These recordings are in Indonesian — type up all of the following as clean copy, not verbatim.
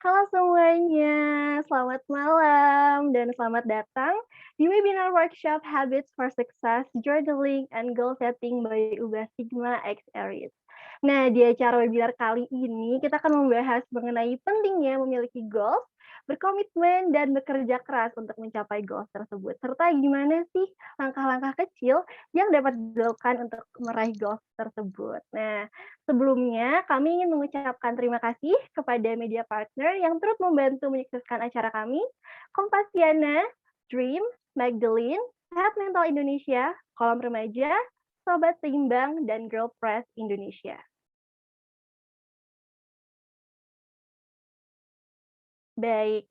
Halo semuanya, selamat malam dan selamat datang di webinar workshop Habits for Success, Journaling, and Goal Setting by Ubah Sigma X Aries. Nah, di acara webinar kali ini kita akan membahas mengenai pentingnya memiliki goals, berkomitmen, dan bekerja keras untuk mencapai goals tersebut. Serta gimana sih langkah-langkah kecil yang dapat dilakukan untuk meraih goals tersebut. Nah, sebelumnya, kami ingin mengucapkan terima kasih kepada media partner yang turut membantu menyukseskan acara kami, Kompasiana, Dream, Magdalene, Sehat Mental Indonesia, Kolam Remaja, Sobat Seimbang, dan Girl Press Indonesia. Baik,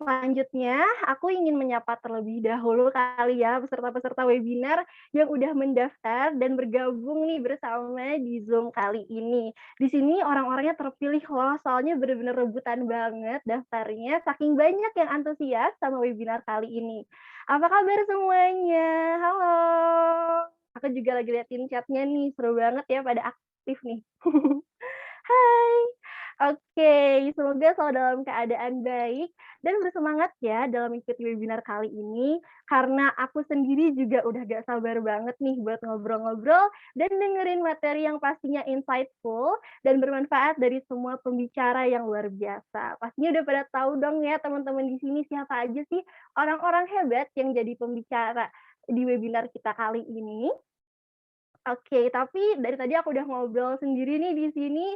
selanjutnya aku ingin menyapa terlebih dahulu kali ya peserta-peserta webinar yang udah mendaftar dan bergabung nih bersama di Zoom kali ini. Di sini orang-orangnya terpilih loh, soalnya bener-bener rebutan banget daftarnya, saking banyak yang antusias sama webinar kali ini. Apa kabar semuanya? Halo, aku juga lagi liatin chat-nya nih, seru banget ya pada aktif nih. Hai. Oke, semoga selalu dalam keadaan baik dan bersemangat ya dalam mengikuti webinar kali ini, karena aku sendiri juga udah gak sabar banget nih buat ngobrol-ngobrol dan dengerin materi yang pastinya insightful dan bermanfaat dari semua pembicara yang luar biasa. Pastinya udah pada tahu dong ya teman-teman di sini siapa aja sih orang-orang hebat yang jadi pembicara di webinar kita kali ini. Oke, tapi dari tadi aku udah ngobrol sendiri nih di sini,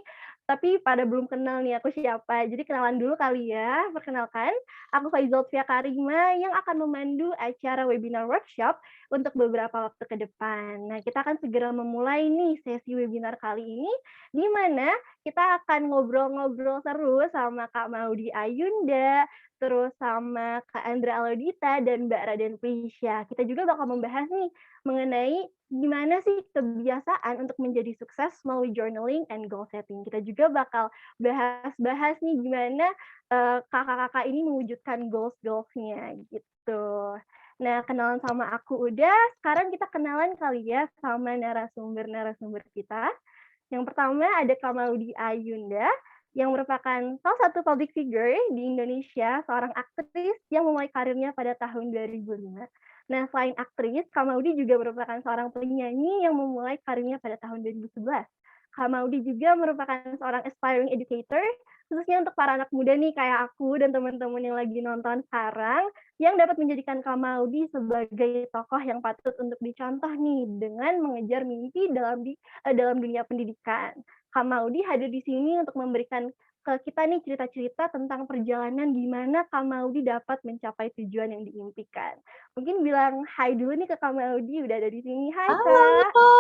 tapi pada belum kenal nih aku siapa. Jadi kenalan dulu kali ya. Perkenalkan, aku Faizalfia Karima yang akan memandu acara webinar workshop untuk beberapa waktu ke depan. Nah, kita akan segera memulai nih sesi webinar kali ini, di mana kita akan ngobrol-ngobrol seru sama Kak Maudi Ayunda, terus sama Kak Andra Alodita, dan Mbak Raden Prisya. Kita juga bakal membahas nih mengenai gimana sih kebiasaan untuk menjadi sukses melalui journaling and goal setting. Kita juga bakal bahas-bahas nih gimana, kakak-kakak ini mewujudkan goals-goals-nya gitu. Nah, kenalan sama aku udah, sekarang kita kenalan kali ya sama narasumber-narasumber kita. Yang pertama ada Kamaudi Ayunda, yang merupakan salah satu public figure di Indonesia, seorang aktris yang memulai karirnya pada tahun 2005. Nah, selain aktris, Kamaudi juga merupakan seorang penyanyi yang memulai karirnya pada tahun 2011. Kamaudi juga merupakan seorang aspiring educator, khususnya untuk para anak muda nih kayak aku dan teman-teman yang lagi nonton sekarang, yang dapat menjadikan Kamaudi sebagai tokoh yang patut untuk dicontoh nih dengan mengejar mimpi dalam dunia pendidikan. Kak Maudi hadir di sini untuk memberikan ke kita nih cerita-cerita tentang perjalanan gimana Kak Maudi dapat mencapai tujuan yang diimpikan. Mungkin bilang hai dulu nih ke Kak Maudi, udah ada di sini. Hai Kak. Halo,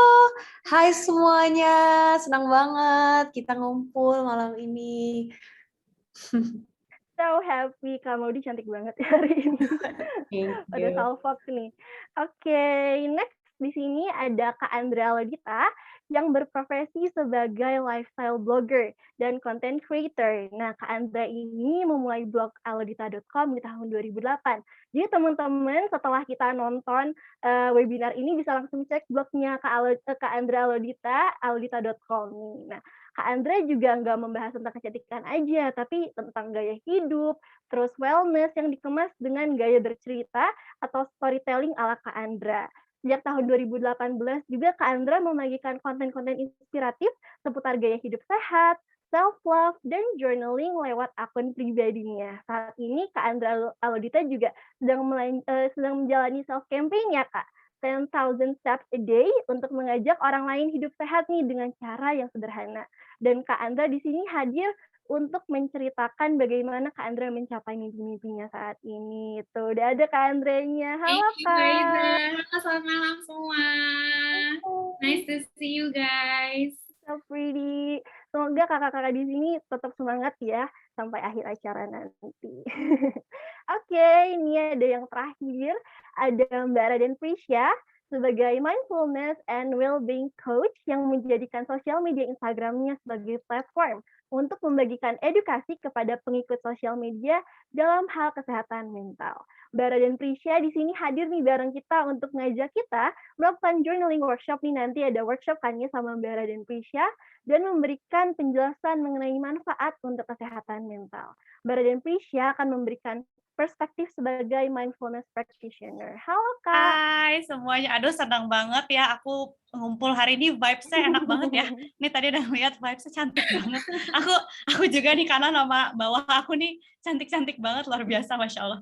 hai semuanya, senang banget kita ngumpul malam ini. So happy, Kak Maudi cantik banget hari ini. Thank Udah you. salfok nih. Oke, next di sini ada Kak Andra Lodita yang berprofesi sebagai lifestyle blogger dan content creator. Nah, Kak Andra ini memulai blog alodita.com di tahun 2008. Jadi teman-teman setelah kita nonton webinar ini bisa langsung cek blognya Kak Andra Alodita, alodita.com nih. Nah, Kak Andra juga nggak membahas tentang kecantikan aja, tapi tentang gaya hidup, terus wellness yang dikemas dengan gaya bercerita atau storytelling ala Kak Andra. Sejak tahun 2018 juga Kak Andra membagikan konten-konten inspiratif seputar gaya hidup sehat, self-love, dan journaling lewat akun pribadinya. Saat ini Kak Andra Alodita juga sedang menjalani self-campaign ya Kak, 10,000 steps a day untuk mengajak orang lain hidup sehat nih dengan cara yang sederhana. Dan Kak Andra di sini hadir untuk menceritakan bagaimana Kak Andra mencapai mimpi-mimpinya saat ini. Tuh, udah ada Kak Andranya. Thank Halo, you, Faiza. Kak. Halo, selamat malam semua. Nice to see you guys. So pretty. Semoga kakak-kakak di sini tetap semangat ya sampai akhir acara nanti. Oke, ini ada yang terakhir. Ada Mbak Raden Prisya sebagai mindfulness and well-being coach yang menjadikan sosial media Instagramnya sebagai platform untuk membagikan edukasi kepada pengikut sosial media dalam hal kesehatan mental. Bara dan Prisya di sini hadir nih bareng kita untuk ngajak kita melakukan journaling workshop nih, nanti ada workshop kan ya sama Bara dan Prisya, dan memberikan penjelasan mengenai manfaat untuk kesehatan mental. Bara dan Prisya akan memberikan perspektif sebagai mindfulness practitioner. Halo Kak. Hai semuanya, aduh senang banget ya aku ngumpul hari ini, vibes-nya enak banget ya. Ini tadi udah lihat vibes-nya cantik banget. Aku juga nih karena nama bawah aku nih cantik-cantik banget, luar biasa, Masya Allah.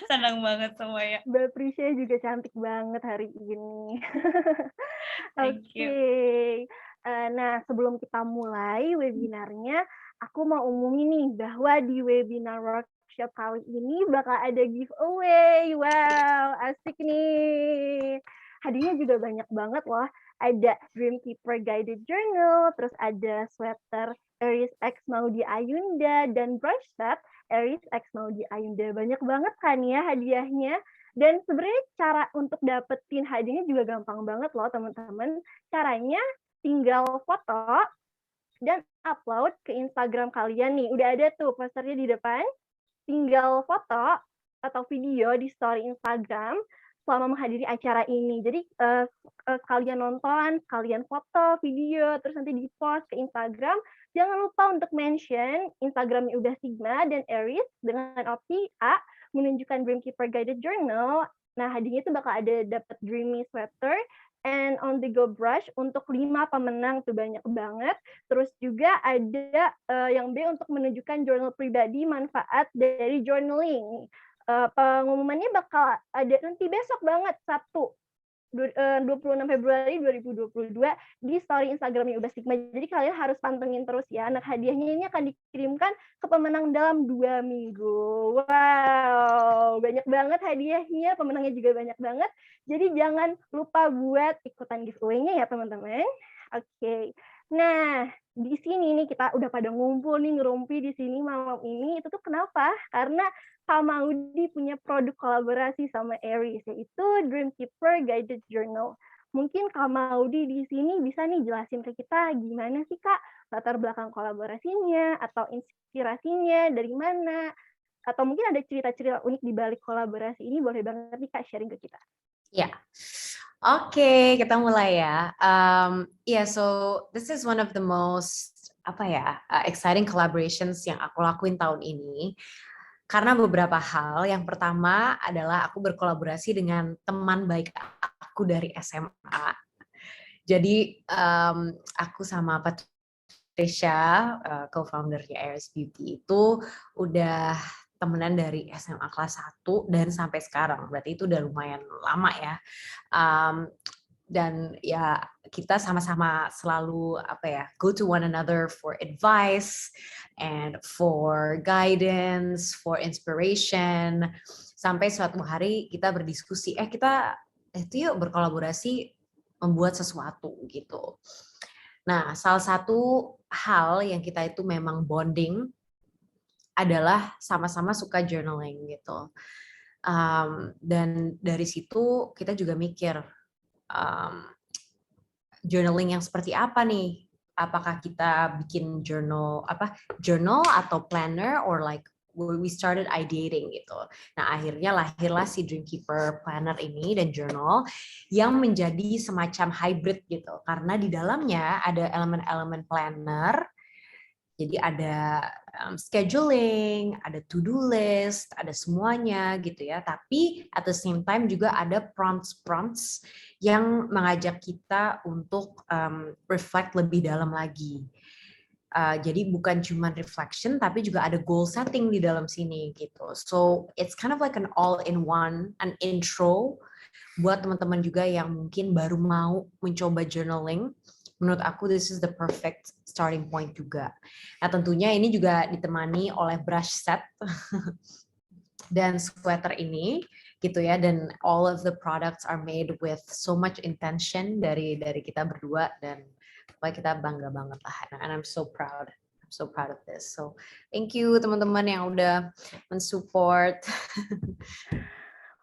Senang banget semuanya. Mbak Prisya juga cantik banget hari ini. Thank you. Oke. Nah, sebelum kita mulai webinarnya, aku mau umumin nih bahwa di webinar workshop kali ini bakal ada giveaway. Wow, asik nih. Hadiahnya juga banyak banget loh. Ada Dreamkeeper Guided Journal, terus ada sweater Aries X Maudi Ayunda, dan brush set Aries X Maudi Ayunda. Banyak banget kan ya hadiahnya. Dan sebenarnya cara untuk dapetin hadiahnya juga gampang banget loh teman-teman. Caranya tinggal foto dan upload ke Instagram kalian nih. Udah ada tuh posternya di depan. Tinggal foto atau video di story Instagram selama menghadiri acara ini. Jadi kalian nonton, kalian foto, video, terus nanti di-post ke Instagram. Jangan lupa untuk mention Instagramnya Udah Sigma dan Aries dengan opsi A, menunjukkan Dreamkeeper Guided Journal. Nah, hadiahnya itu bakal ada dapat Dreamy Sweater and On The Go Brush untuk 5 pemenang, tuh banyak banget. Terus juga ada yang B untuk menunjukkan journal pribadi, manfaat dari journaling. Pengumumannya bakal ada nanti besok banget, Sabtu, 26 Februari 2022 di story Instagramnya Udah Sigma. Jadi kalian harus pantengin terus ya. Nah, hadiahnya ini akan dikirimkan ke pemenang dalam 2 minggu. Wow, banyak banget hadiahnya, pemenangnya juga banyak banget. Jadi jangan lupa buat ikutan giveaway-nya ya teman-teman. Oke. Nah, di sini nih kita udah pada ngumpul nih, ngerumpi di sini malam ini. Itu tuh kenapa? Karena Kak Maudi punya produk kolaborasi sama Aries, yaitu Dreamkeeper Guided Journal. Mungkin Kak Maudi di sini bisa nih jelasin ke kita gimana sih Kak latar belakang kolaborasinya, atau inspirasinya dari mana, atau mungkin ada cerita-cerita unik di balik kolaborasi ini, boleh banget nih Kak sharing ke kita. Ya, oke, kita mulai ya. So this is one of the most exciting collaborations yang aku lakuin tahun ini. Karena beberapa hal. Yang pertama adalah aku berkolaborasi dengan teman baik aku dari SMA. Jadi aku sama Patricia, co-foundernya Aries Beauty itu udah temenan dari SMA kelas 1 dan sampai sekarang. Berarti itu udah lumayan lama ya. Dan ya kita sama-sama selalu go to one another for advice and for guidance, for inspiration, sampai suatu hari kita berdiskusi, kita itu yuk berkolaborasi membuat sesuatu gitu. Nah, salah satu hal yang kita itu memang bonding adalah sama-sama suka journaling gitu. Dan dari situ kita juga mikir, journaling yang seperti apa nih? Apakah kita bikin journal atau planner, or like we started ideating gitu. Nah, akhirnya lahirlah si Dreamkeeper Planner ini dan journal yang menjadi semacam hybrid gitu. Karena di dalamnya ada elemen-elemen planner. Jadi ada scheduling, ada to-do list, ada semuanya gitu ya. Tapi at the same time juga ada prompts yang mengajak kita untuk reflect lebih dalam lagi. Jadi bukan cuma reflection, tapi juga ada goal setting di dalam sini gitu. So it's kind of like an all-in-one, an intro buat teman-teman juga yang mungkin baru mau mencoba journaling. Menurut aku this is the perfect starting point juga. Nah, tentunya ini juga ditemani oleh brush set dan sweater ini gitu ya, dan all of the products are made with so much intention dari kita berdua, dan pokoknya kita bangga banget lah, and I'm so proud of this. So thank you teman-teman yang udah mensupport.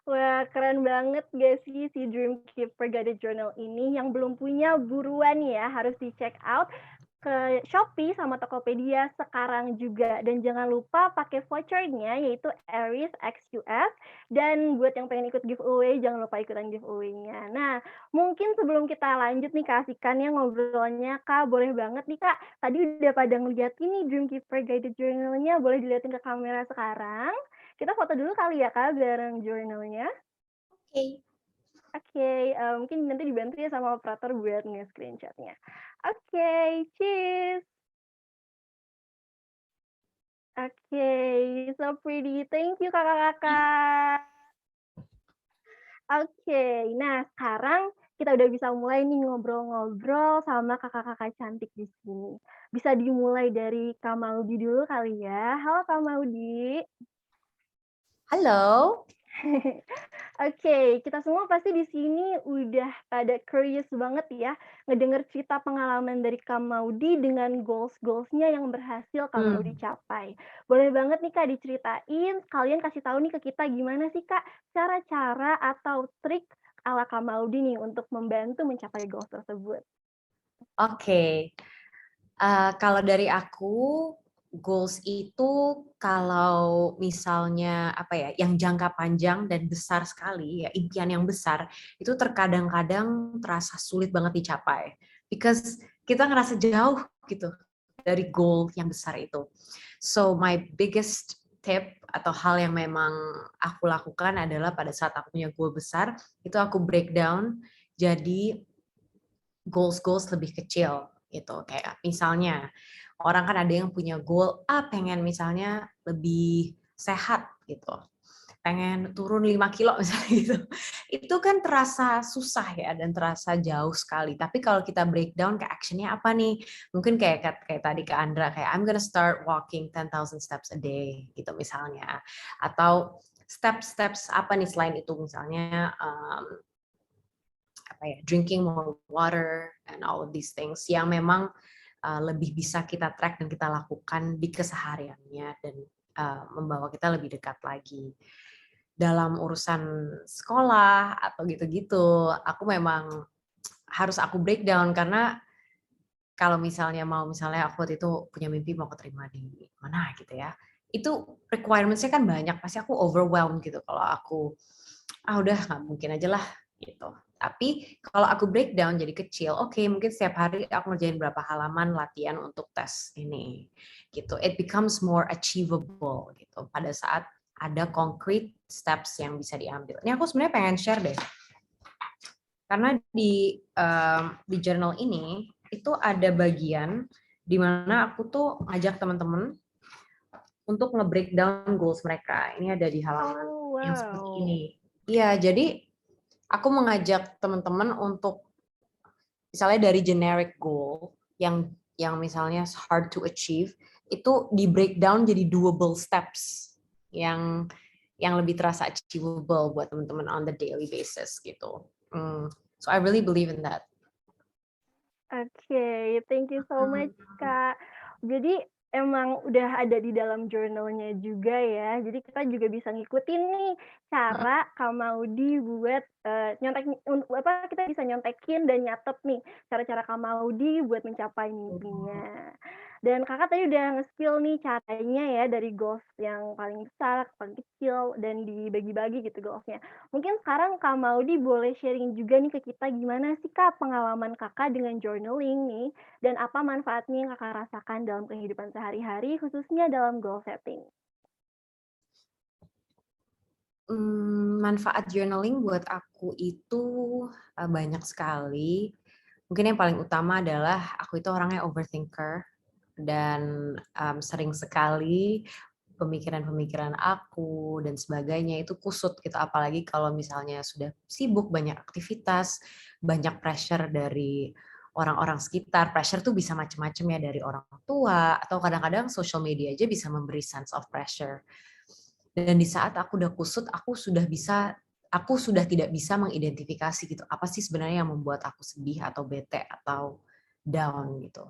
Wah, keren banget gak sih si Dreamkeeper Guided Journal ini? Yang belum punya buruan ya, harus di check out. ke Shopee sama Tokopedia sekarang juga. Dan jangan lupa pakai voucher-nya yaitu Aries XQF. Dan buat yang pengen ikut giveaway, jangan lupa ikutan giveaway-nya. Nah, mungkin sebelum kita lanjut nih Kak Asikannya ngobrolnya, Kak, boleh banget nih Kak. Tadi udah pada ngeliat ini Dreamkeeper Guided Journal-nya, boleh dilihatin ke kamera sekarang. Kita foto dulu kali ya Kak, bareng journal-nya. Oke. Oke, mungkin nanti dibantu ya sama operator buat nge-screenshot-nya. Oke, cheers. Oke, so pretty. Thank you kakak-kakak. Oke, nah sekarang kita udah bisa mulai nih ngobrol-ngobrol sama kakak-kakak cantik di sini. Bisa dimulai dari Kak Maudi dulu kali ya. Halo Kak Maudi. Halo. Oke, kita semua pasti di sini udah pada curious banget ya, ngedenger cerita pengalaman dari Kak Maudi dengan goals-goals-nya yang berhasil Kak Maudi capai. Boleh banget nih Kak diceritain, kalian kasih tahu nih ke kita gimana sih Kak cara-cara atau trik ala Kak Maudi nih untuk membantu mencapai goals tersebut. Oke. Kalau dari aku, goals itu kalau misalnya apa ya, yang jangka panjang dan besar sekali, ya impian yang besar, itu terkadang-kadang terasa sulit banget dicapai. Because kita ngerasa jauh gitu dari goal yang besar itu. So my biggest tip atau hal yang memang aku lakukan adalah pada saat aku punya goal besar, itu aku breakdown jadi goals-goals lebih kecil gitu. Kayak misalnya orang kan ada yang punya goal pengen misalnya lebih sehat gitu. Pengen turun 5 kilo misalnya gitu. Itu kan terasa susah ya dan terasa jauh sekali. Tapi kalau kita breakdown ke actionnya apa nih? Mungkin kayak tadi ke Andra kayak I'm gonna start walking 10,000 steps a day gitu misalnya. Atau steps apa nih selain itu misalnya drinking more water and all of these things yang memang lebih bisa kita track dan kita lakukan di kesehariannya dan membawa kita lebih dekat lagi. Dalam urusan sekolah atau gitu-gitu, aku memang harus aku breakdown karena kalau misalnya aku waktu itu punya mimpi mau keterima di mana gitu ya, itu requirements-nya kan banyak, pasti aku overwhelmed gitu kalau aku udah nggak mungkin aja lah gitu. Tapi kalau aku breakdown jadi kecil, oke, mungkin setiap hari aku ngerjain berapa halaman latihan untuk tes ini gitu. It becomes more achievable gitu pada saat ada concrete steps yang bisa diambil. Ini aku sebenarnya pengen share deh. Karena di journal ini itu ada bagian di mana aku tuh ngajak teman-teman untuk nge-breakdown goals mereka. Ini ada di halaman yang seperti ini. Iya, jadi aku mengajak teman-teman untuk misalnya dari generic goal yang misalnya hard to achieve itu di breakdown jadi doable steps yang lebih terasa achievable buat teman-teman on the daily basis gitu. So I really believe in that. Oke, thank you so much Kak. Jadi emang udah ada di dalam jurnalnya juga ya. Jadi kita juga bisa ngikutin nih cara Kak Maudi buat kita bisa nyontekin dan nyatet nih cara-cara Kak Maudi buat mencapai mimpinya. Dan kakak tadi udah nge-spill nih caranya ya dari goals yang paling besar, paling kecil, dan dibagi-bagi gitu goals-nya. Mungkin sekarang Kak Maudi boleh sharing juga nih ke kita gimana sih Kak pengalaman kakak dengan journaling nih, dan apa manfaatnya yang kakak rasakan dalam kehidupan sehari-hari, khususnya dalam goal setting. Manfaat journaling buat aku itu banyak sekali. Mungkin yang paling utama adalah aku itu orangnya overthinker dan sering sekali pemikiran-pemikiran aku dan sebagainya itu kusut gitu, apalagi kalau misalnya sudah sibuk, banyak aktivitas, banyak pressure dari orang-orang sekitar. Pressure tuh bisa macam-macam ya, dari orang tua atau kadang-kadang social media aja bisa memberi sense of pressure. Dan di saat aku udah kusut, aku sudah tidak bisa mengidentifikasi gitu apa sih sebenarnya yang membuat aku sedih atau bete atau down gitu.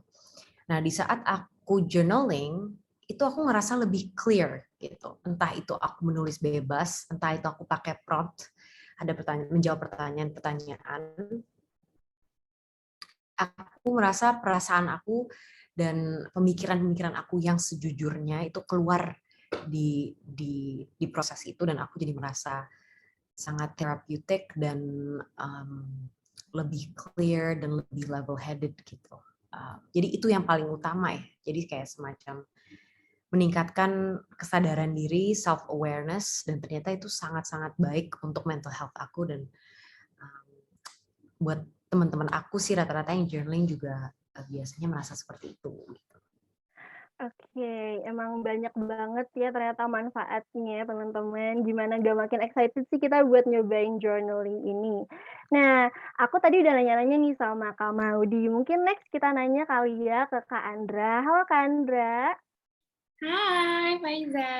Nah, di saat aku journaling, itu aku ngerasa lebih clear gitu. Entah itu aku menulis bebas, entah itu aku pakai prompt, ada menjawab pertanyaan-pertanyaan. Aku merasa perasaan aku dan pemikiran-pemikiran aku yang sejujurnya itu keluar di proses itu, dan aku jadi merasa sangat therapeutic dan lebih clear dan lebih level headed gitu. Jadi itu yang paling utama ya. Jadi kayak semacam meningkatkan kesadaran diri, self awareness, dan ternyata itu sangat-sangat baik untuk mental health aku, dan buat teman-teman aku sih rata-rata yang journaling juga biasanya merasa seperti itu. Gitu. Oke, emang banyak banget ya ternyata manfaatnya teman-teman. Gimana gak makin excited sih kita buat nyobain journaling ini. Nah, aku tadi udah nanya-nanya nih sama Kak Maudi. Mungkin next kita nanya kali ya ke Kak Andra. Halo Kak Andra. Hai Faiza.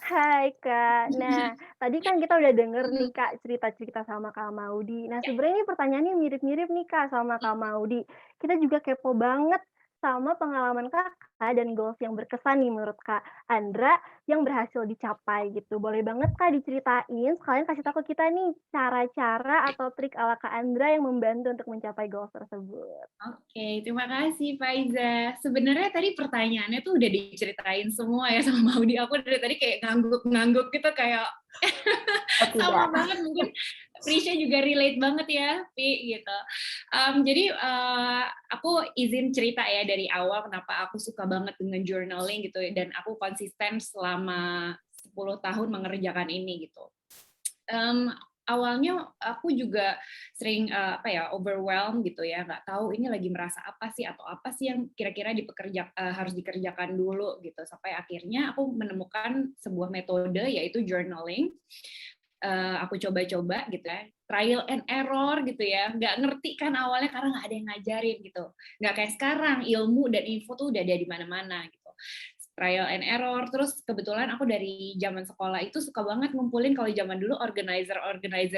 Hai Kak. Nah, tadi kan kita udah denger nih Kak cerita-cerita sama Kak Maudi. Nah, sebenarnya ini pertanyaannya mirip-mirip nih Kak sama Kak Maudi. Kita juga kepo banget sama pengalaman Kakak dan goals yang berkesan nih menurut Kak Andra yang berhasil dicapai gitu. Boleh banget Kak diceritain, sekalian kasih tahu ke kita nih cara-cara atau trik ala Kak Andra yang membantu untuk mencapai goals tersebut. Oke, terima kasih Faiza. Sebenarnya tadi pertanyaannya tuh udah diceritain semua ya sama Maudi. Aku dari tadi kayak ngangguk-ngangguk gitu kayak sama banget, mungkin Prisha juga relate banget ya, Pi, gitu. Jadi aku izin cerita ya dari awal kenapa aku suka banget dengan journaling gitu, dan aku konsisten selama 10 tahun mengerjakan ini gitu. Awalnya aku juga sering overwhelmed gitu ya, nggak tahu ini lagi merasa apa sih atau apa sih yang kira-kira harus dikerjakan dulu gitu, sampai akhirnya aku menemukan sebuah metode yaitu journaling. Aku coba-coba gitu ya, trial and error gitu ya, nggak ngerti kan awalnya karena nggak ada yang ngajarin gitu, nggak kayak sekarang ilmu dan info tuh udah ada di mana-mana gitu. Trial and error, terus kebetulan aku dari zaman sekolah itu suka banget ngumpulin, kalau zaman dulu organizer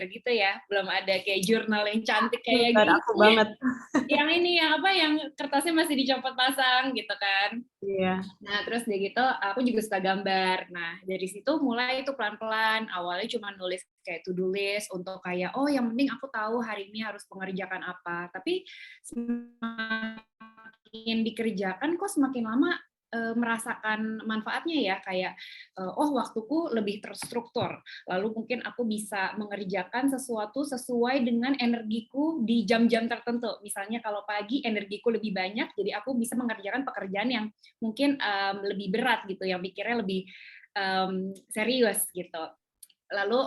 gitu ya, belum ada kayak jurnal yang cantik kayak gini. Aku banget. Yang ini yang kertasnya masih dicopot pasang gitu kan. Iya. Nah, terus dari gitu aku juga suka gambar. Nah, dari situ mulai itu pelan-pelan. Awalnya cuma nulis kayak to-do list untuk kayak, oh yang penting aku tahu hari ini harus mengerjakan apa. Tapi semakin dikerjakan kok semakin lama merasakan manfaatnya ya, kayak oh waktuku lebih terstruktur, lalu mungkin aku bisa mengerjakan sesuatu sesuai dengan energiku di jam-jam tertentu. Misalnya kalau pagi energiku lebih banyak, jadi aku bisa mengerjakan pekerjaan yang mungkin lebih berat gitu, yang pikirnya lebih serius gitu. Lalu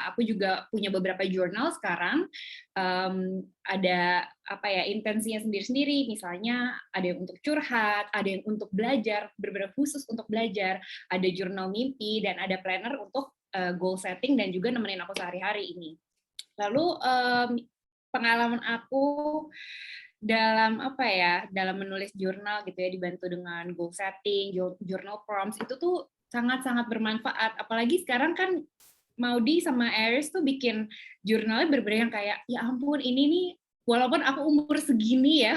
aku juga punya beberapa jurnal sekarang, ada intensinya sendiri-sendiri, misalnya ada yang untuk curhat, ada yang untuk belajar, benar-benar khusus untuk belajar, ada jurnal mimpi, dan ada planner untuk goal setting dan juga nemenin aku sehari-hari ini. Lalu pengalaman aku dalam dalam menulis jurnal gitu ya, dibantu dengan goal setting, journal prompts, itu tuh sangat-sangat bermanfaat. Apalagi sekarang kan Maudi sama Aries tuh bikin jurnalnya bener-bener yang kayak, ya ampun ini nih, walaupun aku umur segini ya,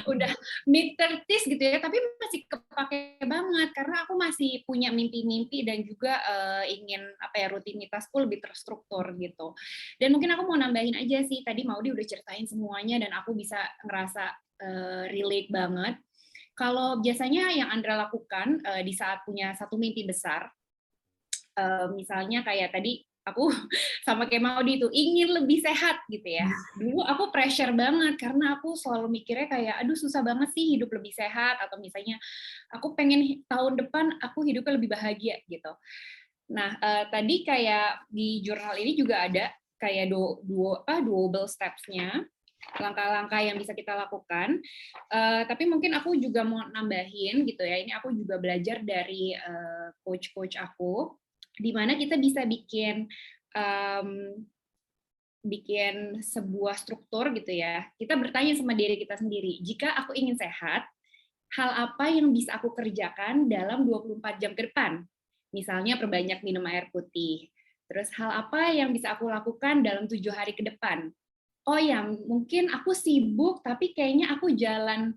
udah mid-30s gitu ya, tapi masih kepake banget, karena aku masih punya mimpi-mimpi dan juga ingin rutinitasku lebih terstruktur gitu. Dan mungkin aku mau nambahin aja sih, tadi Maudi udah ceritain semuanya dan aku bisa ngerasa relate banget. Kalau biasanya yang Andra lakukan di saat punya satu mimpi besar, misalnya kayak tadi aku sama kayak Maudi itu ingin lebih sehat gitu ya. Dulu aku pressure banget karena aku selalu mikirnya kayak aduh susah banget sih hidup lebih sehat, atau misalnya aku pengen tahun depan aku hidupnya lebih bahagia gitu. Nah, tadi kayak di jurnal ini juga ada kayak doable steps-nya, langkah-langkah yang bisa kita lakukan. Tapi mungkin aku juga mau nambahin gitu ya, ini aku juga belajar dari coach-coach aku, di mana kita bisa bikin sebuah struktur gitu ya. Kita bertanya sama diri kita sendiri, jika aku ingin sehat, hal apa yang bisa aku kerjakan dalam 24 jam ke depan? Misalnya perbanyak minum air putih. Terus hal apa yang bisa aku lakukan dalam 7 hari ke depan? Oh ya, mungkin aku sibuk, tapi kayaknya aku jalan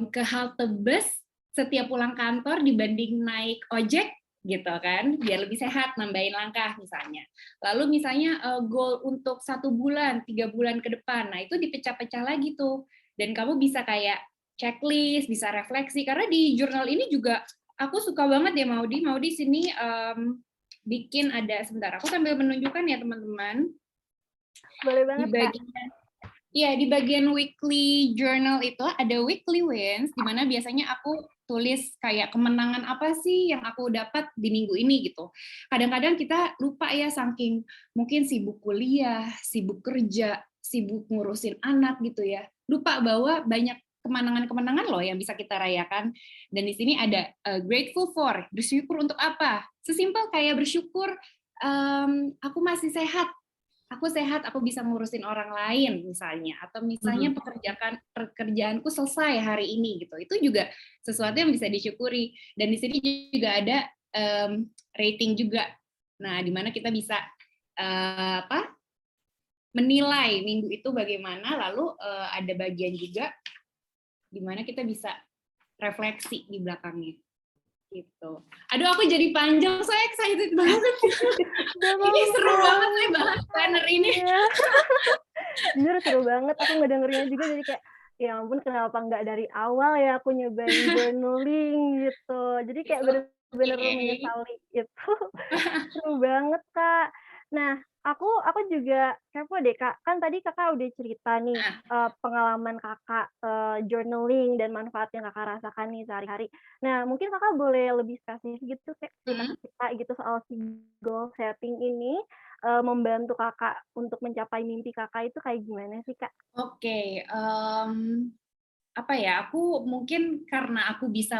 ke halte bus setiap pulang kantor dibanding naik ojek, gitu kan, biar lebih sehat, nambahin langkah misalnya. Lalu misalnya goal untuk 1 bulan, 3 bulan ke depan, nah itu dipecah-pecah lagi tuh, dan kamu bisa kayak checklist, bisa refleksi. Karena di jurnal ini juga aku suka banget ya Maudi sini bikin ada, sebentar aku sambil menunjukkan ya teman-teman. Boleh Di banget, Kak. bagian di bagian weekly journal itu ada weekly wins, di mana biasanya aku tulis kayak kemenangan apa sih yang aku dapat di minggu ini gitu. Kadang-kadang kita lupa ya, saking mungkin sibuk kuliah, sibuk kerja, sibuk ngurusin anak gitu ya. Lupa bahwa banyak kemenangan-kemenangan loh yang bisa kita rayakan. Dan di sini ada grateful for, bersyukur untuk apa? Sesimpel kayak bersyukur aku masih sehat. Aku sehat, aku bisa ngurusin orang lain misalnya, atau misalnya pekerjaanku selesai hari ini gitu. Itu juga sesuatu yang bisa disyukuri. Dan di sini juga ada rating juga. Nah, di mana kita bisa menilai minggu itu bagaimana. Lalu ada bagian juga di mana kita bisa refleksi di belakangnya. Gitu. Aduh, aku jadi panjang, saya excited banget. Ini seru banget saya bahas planner ini. Jujur seru banget, aku ngedengerinnya juga jadi kayak, ya ampun kenapa nggak dari awal ya aku nyobain journaling gitu. Jadi kayak bener-bener menyesali itu. Seru banget, Kak. Nah, aku juga kepo deh, Kak. Kan tadi Kakak udah cerita nih, pengalaman Kakak, journaling dan manfaat yang Kakak rasakan nih sehari-hari. Nah, mungkin Kakak boleh lebih spesifik gitu, kayak cerita-cerita gitu soal si goal setting ini, membantu Kakak untuk mencapai mimpi Kakak itu kayak gimana sih, Kak? Oke, apa ya, aku mungkin karena aku bisa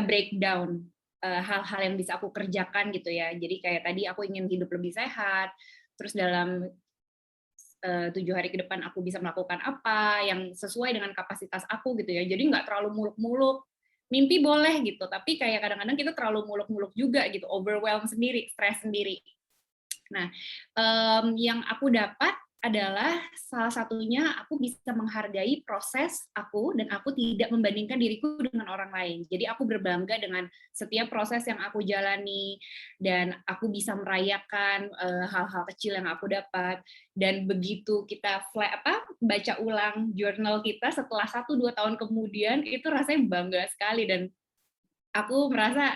breakdown hal-hal yang bisa aku kerjakan gitu ya. Jadi kayak tadi aku ingin hidup lebih sehat, terus dalam 7 hari ke depan aku bisa melakukan apa yang sesuai dengan kapasitas aku gitu ya. Jadi nggak terlalu muluk-muluk. Mimpi boleh gitu, tapi kayak kadang-kadang kita terlalu muluk-muluk juga gitu, overwhelm sendiri, stres sendiri. Nah, yang aku dapat adalah salah satunya aku bisa menghargai proses aku dan aku tidak membandingkan diriku dengan orang lain. Jadi aku berbangga dengan setiap proses yang aku jalani dan aku bisa merayakan hal-hal kecil yang aku dapat. Dan begitu kita baca ulang jurnal kita setelah 1-2 tahun kemudian, itu rasanya bangga sekali dan aku merasa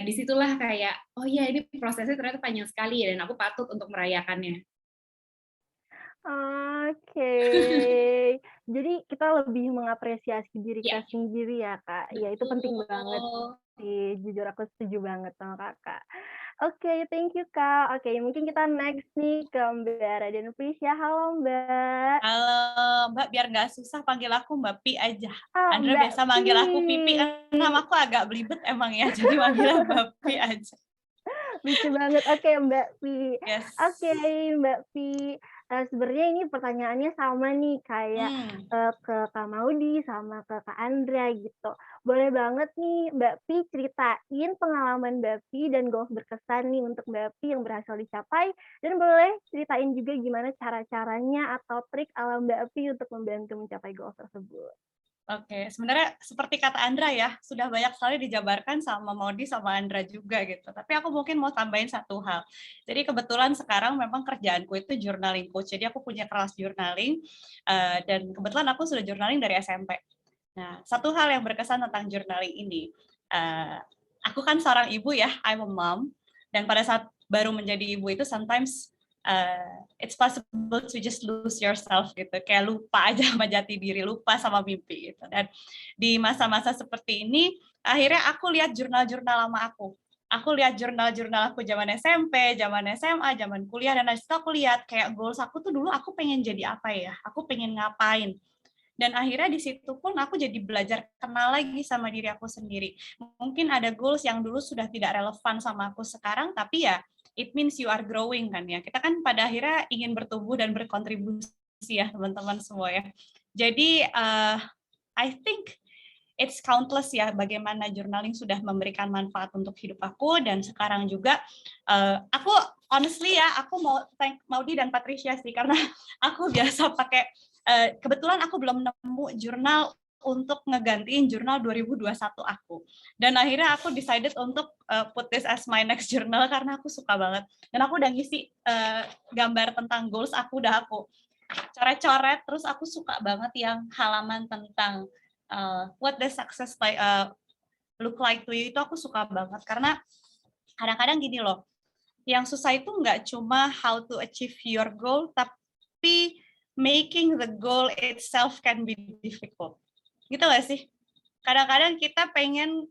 disitulah kayak, oh iya ini prosesnya ternyata panjang sekali ya, dan aku patut untuk merayakannya. Oke. Jadi kita lebih mengapresiasi diri kita sendiri ya, Kak. Ya itu penting banget sih, jujur aku setuju banget sama Kakak. Oke, thank you, Kak. Oke, mungkin kita next nih ke Mbak Raden Prisya. Halo, Mbak. Halo, Mbak, biar nggak susah panggil aku Mbak Pi aja. Andra Mbak biasa manggil aku Pipi, karena nama aku agak belibet emang ya, jadi manggil Mbak Pi aja. Lucu banget. Oke, Mbak Pi. Yes. Oke, Mbak Pi. Sebenarnya ini pertanyaannya sama nih kayak ke Kak Maudi sama ke Kak Andra gitu. Boleh banget nih Mbak Pi ceritain pengalaman Mbak Pi dan goals berkesan nih untuk Mbak Pi yang berhasil dicapai, dan boleh ceritain juga gimana cara-caranya atau trik ala Mbak Pi untuk membantu mencapai goals tersebut. Oke, sebenarnya seperti kata Andra ya, sudah banyak sekali dijabarkan sama Maudi sama Andra juga gitu. Tapi aku mungkin mau tambahin satu hal. Jadi kebetulan sekarang memang kerjaanku itu journaling coach. Jadi aku punya kelas journaling dan kebetulan aku sudah journaling dari SMP. Nah, satu hal yang berkesan tentang journaling ini, aku kan seorang ibu ya, I'm a mom. Dan pada saat baru menjadi ibu itu sometimes it's possible to just lose yourself gitu, kayak lupa aja sama jati diri, lupa sama mimpi gitu. Dan di masa-masa seperti ini, akhirnya aku lihat jurnal-jurnal lama aku. Aku lihat jurnal-jurnal aku zaman SMP, zaman SMA, zaman kuliah, dan dari situ aku lihat kayak goals aku tuh dulu aku pengen jadi apa ya, aku pengen ngapain. Dan akhirnya di situ pun aku jadi belajar kenal lagi sama diri aku sendiri. Mungkin ada goals yang dulu sudah tidak relevan sama aku sekarang, tapi ya it means you are growing kan ya. Kita kan pada akhirnya ingin bertumbuh dan berkontribusi ya teman-teman semua ya. Jadi I think it's countless ya bagaimana journaling sudah memberikan manfaat untuk hidup aku, dan sekarang juga aku honestly ya aku mau thank Maudi dan Patricia sih, karena aku biasa pakai kebetulan aku belum nemu jurnal untuk ngegantiin jurnal 2021 aku. Dan akhirnya aku decided untuk put this as my next journal karena aku suka banget. Dan aku udah ngisi gambar tentang goals aku, udah aku coret-coret, terus aku suka banget yang halaman tentang what the success look like to you, itu aku suka banget karena kadang-kadang gini loh, yang susah itu nggak cuma how to achieve your goal, tapi making the goal itself can be difficult. Gitu nggak sih? Kadang-kadang kita pengen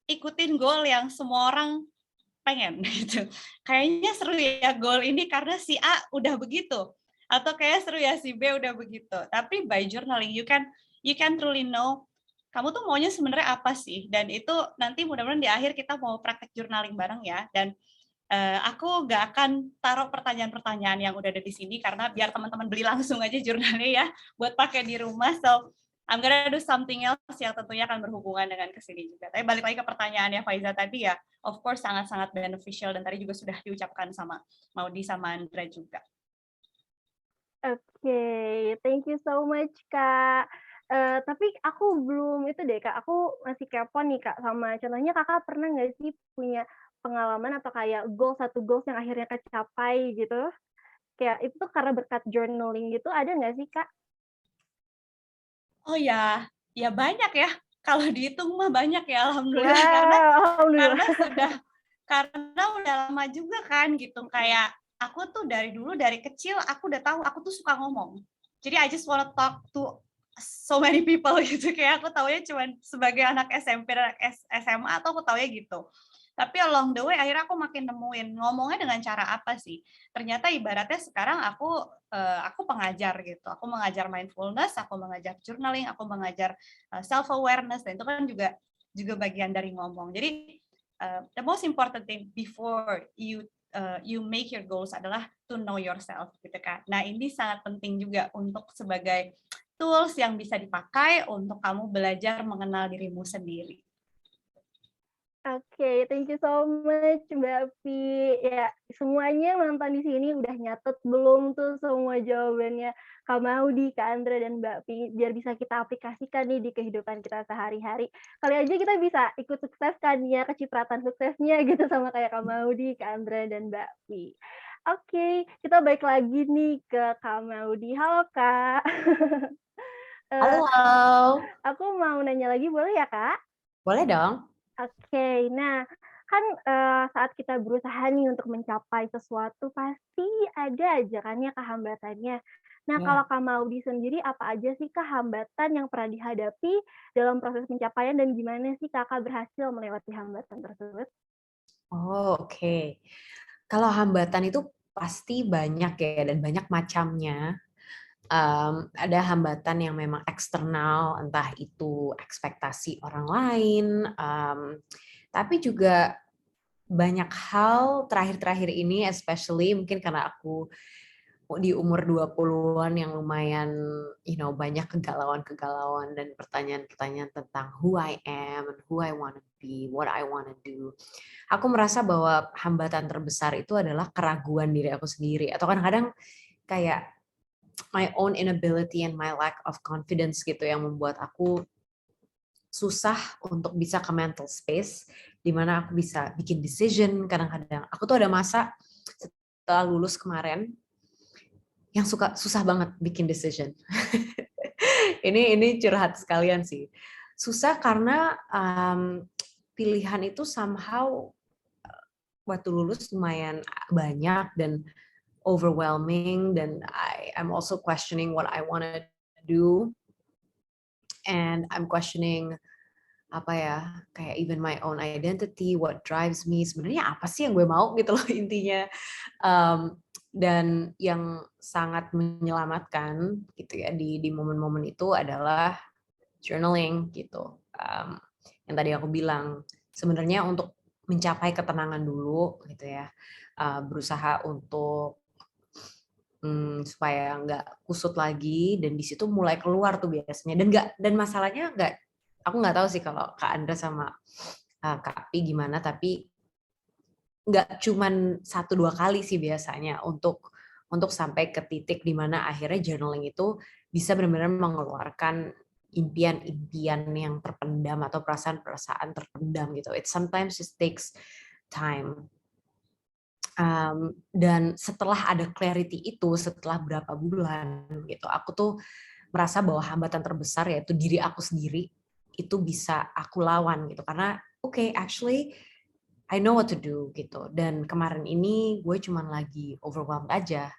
ikutin goal yang semua orang pengen gitu. Kayaknya seru ya goal ini karena si A udah begitu. Atau kayak seru ya si B udah begitu. Tapi by journaling you can truly know kamu tuh maunya sebenarnya apa sih. Dan itu nanti mudah-mudahan di akhir kita mau praktek journaling bareng ya. Dan aku nggak akan taruh pertanyaan-pertanyaan yang udah ada di sini karena biar teman-teman beli langsung aja jurnalnya ya buat pakai di rumah. So I'm gonna do something else yang tentunya akan berhubungan dengan kesini juga. Tapi balik lagi ke pertanyaannya Faiza tadi ya, of course sangat-sangat beneficial dan tadi juga sudah diucapkan sama Maudi sama Andra juga. Oke, thank you so much Kak. Tapi aku belum itu deh Kak, aku masih kepo nih Kak sama contohnya Kakak pernah nggak sih punya pengalaman atau kayak satu goals yang akhirnya kecapai gitu? Kayak itu tuh karena berkat journaling gitu, ada nggak sih Kak? Oh ya, ya banyak ya. Kalau dihitung mah banyak ya, alhamdulillah. Wow, Karena udah lama juga kan gitu. Kayak aku tuh dari dulu dari kecil aku udah tahu aku tuh suka ngomong. Jadi I just wanna talk to so many people gitu. Kayak aku taunya cuma sebagai anak SMP dan SMA atau aku taunya gitu. Tapi along the way akhirnya aku makin nemuin ngomongnya dengan cara apa sih. Ternyata ibaratnya sekarang aku pengajar gitu. Aku mengajar mindfulness, aku mengajar journaling, aku mengajar self awareness dan itu kan juga bagian dari ngomong. Jadi the most important thing before you make your goals adalah to know yourself gitu kan. Nah, ini sangat penting juga untuk sebagai tools yang bisa dipakai untuk kamu belajar mengenal dirimu sendiri. Oke, thank you so much Mbak Pi. Ya, semuanya nonton di sini udah nyatet belum tuh semua jawabannya Kak Maudi, Kak Andra, dan Mbak Pi, biar bisa kita aplikasikan nih di kehidupan kita sehari-hari. Kali aja kita bisa ikut sukses kan ya, kecipratan suksesnya gitu sama kayak Kak Maudi, Kak Andra, dan Mbak Pi. Oke, kita balik lagi nih ke Kak Maudi. Halo Kak. Halo. Aku mau nanya lagi boleh ya Kak? Boleh dong. Oke, nah kan saat kita berusaha nih untuk mencapai sesuatu pasti ada aja kan ya kehambatannya. Nah, kalau Kak Maudi sendiri apa aja sih Kak hambatan yang pernah dihadapi dalam proses pencapaian dan gimana sih Kakak berhasil melewati hambatan tersebut? Oh, oke. Kalau hambatan itu pasti banyak ya dan banyak macamnya. Ada hambatan yang memang eksternal, entah itu ekspektasi orang lain, tapi juga banyak hal terakhir-terakhir ini, especially mungkin karena aku di umur 20-an yang lumayan, banyak kegalauan-kegalauan dan pertanyaan-pertanyaan tentang who I am, and who I want to be, what I want to do. Aku merasa bahwa hambatan terbesar itu adalah keraguan diri aku sendiri, atau kadang-kadang kayak my own inability and my lack of confidence gitu yang membuat aku susah untuk bisa ke mental space di mana aku bisa bikin decision. Kadang-kadang aku tuh ada masa setelah lulus kemarin yang susah banget bikin decision. ini curhat sekalian sih. Susah karena pilihan itu somehow waktu lulus lumayan banyak dan overwhelming, dan I'm also questioning what I want to do, and I'm questioning kayak even my own identity, what drives me, sebenarnya apa sih yang gue mau gitu loh intinya. Dan yang sangat menyelamatkan gitu ya di momen-momen itu adalah journaling gitu. Yang tadi aku bilang sebenarnya untuk mencapai ketenangan dulu gitu ya, berusaha untuk supaya nggak kusut lagi, dan di situ mulai keluar tuh biasanya, dan masalahnya aku nggak tahu sih kalau Kak Andra sama Kak Pi gimana, tapi nggak cuman 1-2 kali sih biasanya untuk sampai ke titik di mana akhirnya journaling itu bisa benar-benar mengeluarkan impian-impian yang terpendam atau perasaan-perasaan terpendam gitu. It sometimes just takes time. Dan setelah ada clarity itu, setelah berapa bulan gitu, aku tuh merasa bahwa hambatan terbesar yaitu diri aku sendiri itu bisa aku lawan gitu. Karena actually I know what to do gitu. Dan kemarin ini gue cuman lagi overwhelmed aja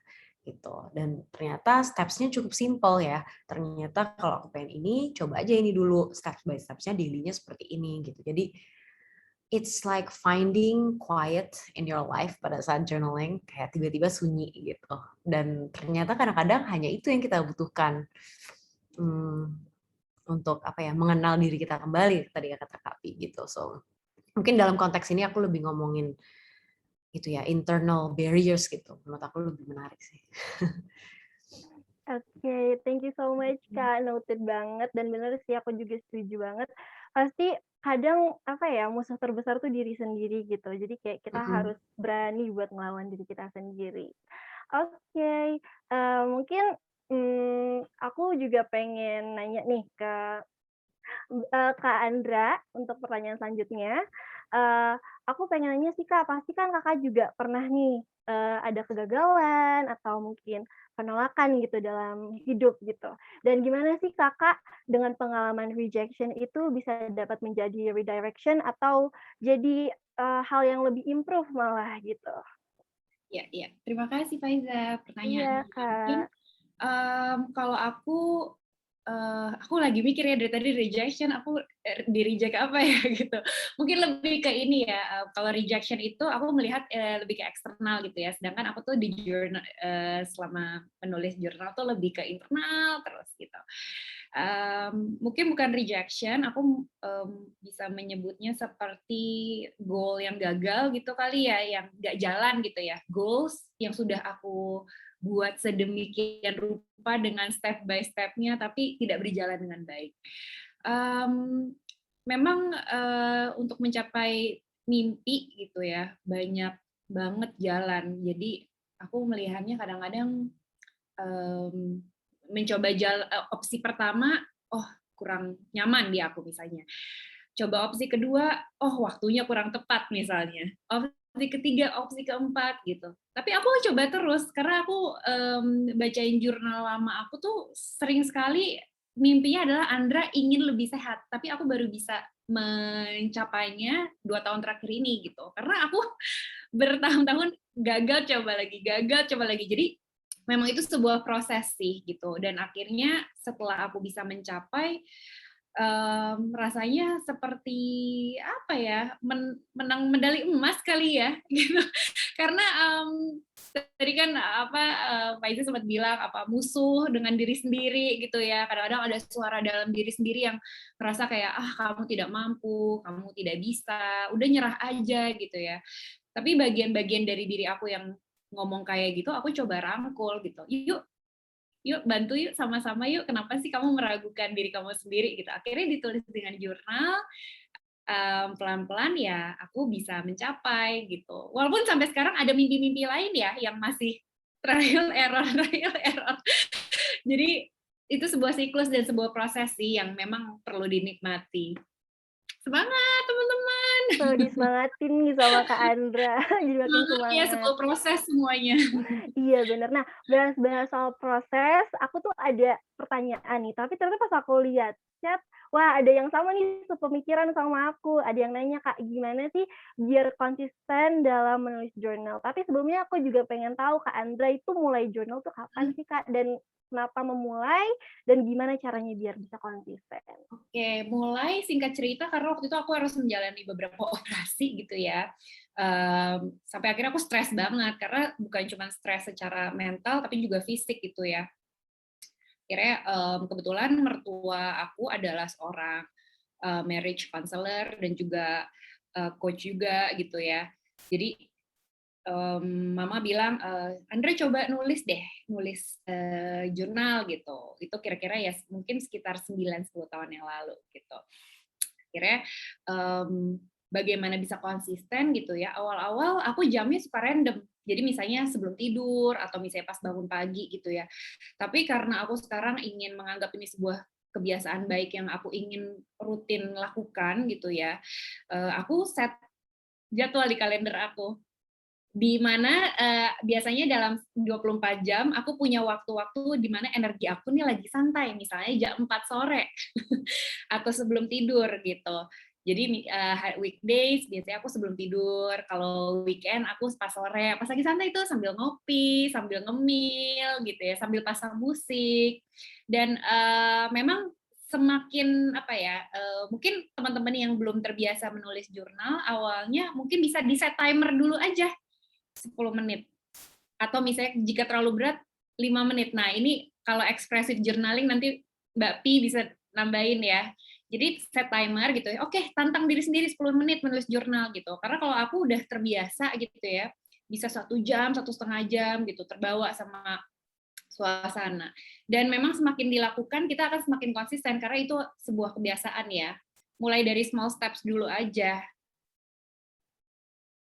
gitu. Dan ternyata steps-nya cukup simple ya. Ternyata kalau aku pengen ini, coba aja ini dulu. Steps by steps-nya daily-nya seperti ini gitu. Jadi it's like finding quiet in your life pada saat journaling, kayak tiba-tiba sunyi gitu. Dan ternyata kadang-kadang hanya itu yang kita butuhkan untuk mengenal diri kita kembali, tadi kata Kapi gitu. So mungkin dalam konteks ini aku lebih ngomongin itu ya, internal barriers gitu. Menurut aku lebih menarik sih. Oke, thank you so much Kak, noted banget dan bener sih aku juga setuju banget. Pasti kadang musuh terbesar tuh diri sendiri gitu. Jadi kayak kita harus berani buat melawan diri kita sendiri. Oke, mungkin aku juga pengen nanya nih ke Kak Andra untuk pertanyaan selanjutnya. Aku pengen nanya sih Kak, pasti kan Kakak juga pernah nih ada kegagalan atau mungkin penolakan gitu dalam hidup gitu. Dan gimana sih Kakak dengan pengalaman rejection itu bisa dapat menjadi redirection atau jadi hal yang lebih improve malah gitu? Ya, ya. Terima kasih Faiza Iya pertanyaannya. Mungkin Kak. kalau aku lagi mikir ya dari tadi rejection, aku di reject apa ya gitu. Mungkin lebih ke ini ya. Kalau rejection itu aku melihat lebih ke eksternal gitu ya. Sedangkan aku tuh di jurnal selama menulis jurnal tuh lebih ke internal terus gitu. Mungkin bukan rejection, aku bisa menyebutnya seperti goal yang gagal gitu kali ya, yang nggak jalan gitu ya. Goals yang sudah aku buat sedemikian rupa dengan step by step-nya, tapi tidak berjalan dengan baik. Memang untuk mencapai mimpi gitu ya, banyak banget jalan. Jadi aku melihatnya kadang-kadang mencoba opsi pertama, kurang nyaman di aku misalnya. Coba opsi kedua, waktunya kurang tepat misalnya. Opsi ketiga, opsi keempat gitu. Tapi aku coba terus karena aku bacain jurnal lama aku tuh sering sekali mimpinya adalah Andra ingin lebih sehat, tapi aku baru bisa mencapainya 2 tahun terakhir ini gitu. Karena aku bertahun-tahun gagal coba lagi. Jadi memang itu sebuah proses sih gitu. Dan akhirnya setelah aku bisa mencapai rasanya seperti menang medali emas kali ya gitu. Karena tadi kan Faiza sempat bilang musuh dengan diri sendiri gitu ya. Kadang-kadang ada suara dalam diri sendiri yang merasa kayak kamu tidak mampu, kamu tidak bisa, udah nyerah aja gitu ya. Tapi bagian-bagian dari diri aku yang ngomong kayak gitu, aku coba rangkul gitu. Yuk bantu yuk sama-sama yuk, kenapa sih kamu meragukan diri kamu sendiri gitu. Akhirnya ditulis dengan jurnal, pelan-pelan ya aku bisa mencapai gitu. Walaupun sampai sekarang ada mimpi-mimpi lain ya yang masih trial error. Jadi itu sebuah siklus dan sebuah proses sih yang memang perlu dinikmati. Semangat teman-teman. Disemangatin nih sama Kak Andra, jadi makin semangat. Ya, sebuah proses semuanya. Iya bener. Nah, bahas soal proses, aku tuh ada pertanyaan nih, tapi ternyata pas aku lihat chat, wah ada yang sama nih sepemikiran sama aku. Ada yang nanya, Kak, gimana sih biar konsisten dalam menulis jurnal? Tapi sebelumnya aku juga pengen tahu Kak Andra itu mulai jurnal tuh kapan sih, Kak? Dan kenapa memulai dan gimana caranya biar bisa konsisten? Oke, mulai singkat cerita karena waktu itu aku harus menjalani beberapa operasi gitu ya. Sampai akhirnya aku stres banget karena bukan cuma stres secara mental tapi juga fisik gitu ya. Akhirnya kebetulan mertua aku adalah seorang marriage counselor dan juga coach juga gitu ya. Jadi mama bilang, Andre coba nulis jurnal gitu. Itu kira-kira ya mungkin sekitar 9-10 tahun yang lalu gitu. Akhirnya bagaimana bisa konsisten gitu ya. Awal-awal aku jamnya suka random. Jadi misalnya sebelum tidur atau misalnya pas bangun pagi gitu ya. Tapi karena aku sekarang ingin menganggap ini sebuah kebiasaan baik yang aku ingin rutin lakukan gitu ya. Aku set jadwal di kalender aku. di mana biasanya dalam 24 jam aku punya waktu-waktu di mana energi aku nih lagi santai, misalnya jam 4 sore atau sebelum tidur gitu. Jadi weekdays biasanya aku sebelum tidur, kalau weekend aku pas sore, pas lagi santai itu sambil ngopi, sambil ngemil gitu ya, sambil pasang musik. Dan memang semakin apa ya, mungkin teman-teman yang belum terbiasa menulis jurnal awalnya mungkin bisa di set timer dulu aja 10 menit. Atau misalnya jika terlalu berat 5 menit. Nah, ini kalau expressive journaling nanti Mbak Pi bisa nambahin ya. Jadi set timer gitu ya. Oke, tantang diri sendiri 10 menit menulis jurnal gitu. Karena kalau aku udah terbiasa gitu ya, bisa 1 jam, 1,5 jam gitu, terbawa sama suasana. Dan memang semakin dilakukan, kita akan semakin konsisten karena itu sebuah kebiasaan ya. Mulai dari small steps dulu aja.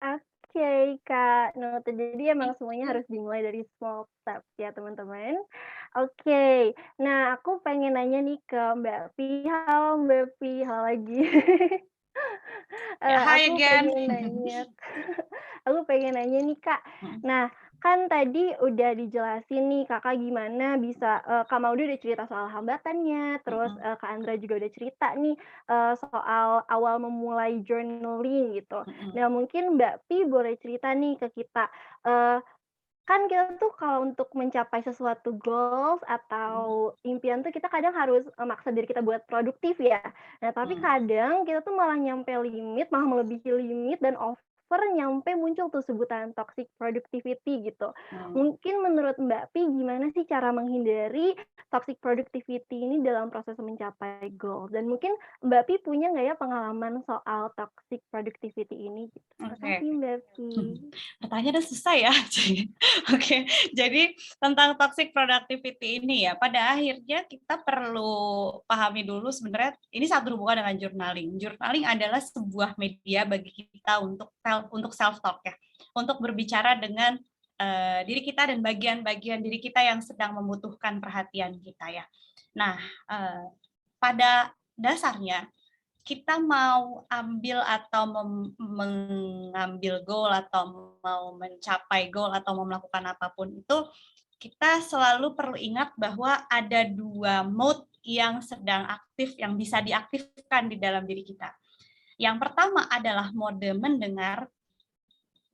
Oke, Kak. Noted. Jadi emang semuanya harus dimulai dari small steps ya, teman-teman. Oke. Nah, aku pengen nanya nih ke Mbak Pi. Halo, Mbak Pi. Halo lagi. Ya, hi Aku again. pengen nanya aku pengen nanya nih, Kak. Hmm. Nah, kan tadi udah dijelasin nih Kakak gimana bisa Kak Maudy udah cerita soal hambatannya, terus Kak Andra juga udah cerita nih soal awal memulai journaling gitu. Nah, mungkin Mbak Pi boleh cerita nih ke kita, kan kita tuh kalau untuk mencapai sesuatu goals atau impian tuh kita kadang harus maksa diri kita buat produktif ya. Nah, tapi kadang kita tuh malah nyampe limit, malah melebihi limit dan over nyampe muncul tuh sebutan toxic productivity gitu. Mungkin menurut Mbak Pi gimana sih cara menghindari toxic productivity ini dalam proses mencapai goal? Dan mungkin Mbak Pi punya nggak ya pengalaman soal toxic productivity ini? Gitu. Terima Oke. kasih Mbak Pi. Pertanyaannya udah selesai ya. Oke, jadi tentang toxic productivity ini ya, pada akhirnya kita perlu pahami dulu sebenarnya ini satu hubungan dengan journaling. Journaling adalah sebuah media bagi kita untuk self talk ya, untuk berbicara dengan diri kita dan bagian-bagian diri kita yang sedang membutuhkan perhatian kita ya. Nah, pada dasarnya kita mau ambil atau mengambil goal atau mau mencapai goal atau mau melakukan apapun itu, kita selalu perlu ingat bahwa ada 2 mode yang sedang aktif yang bisa diaktifkan di dalam diri kita. Yang pertama adalah mode mendengar,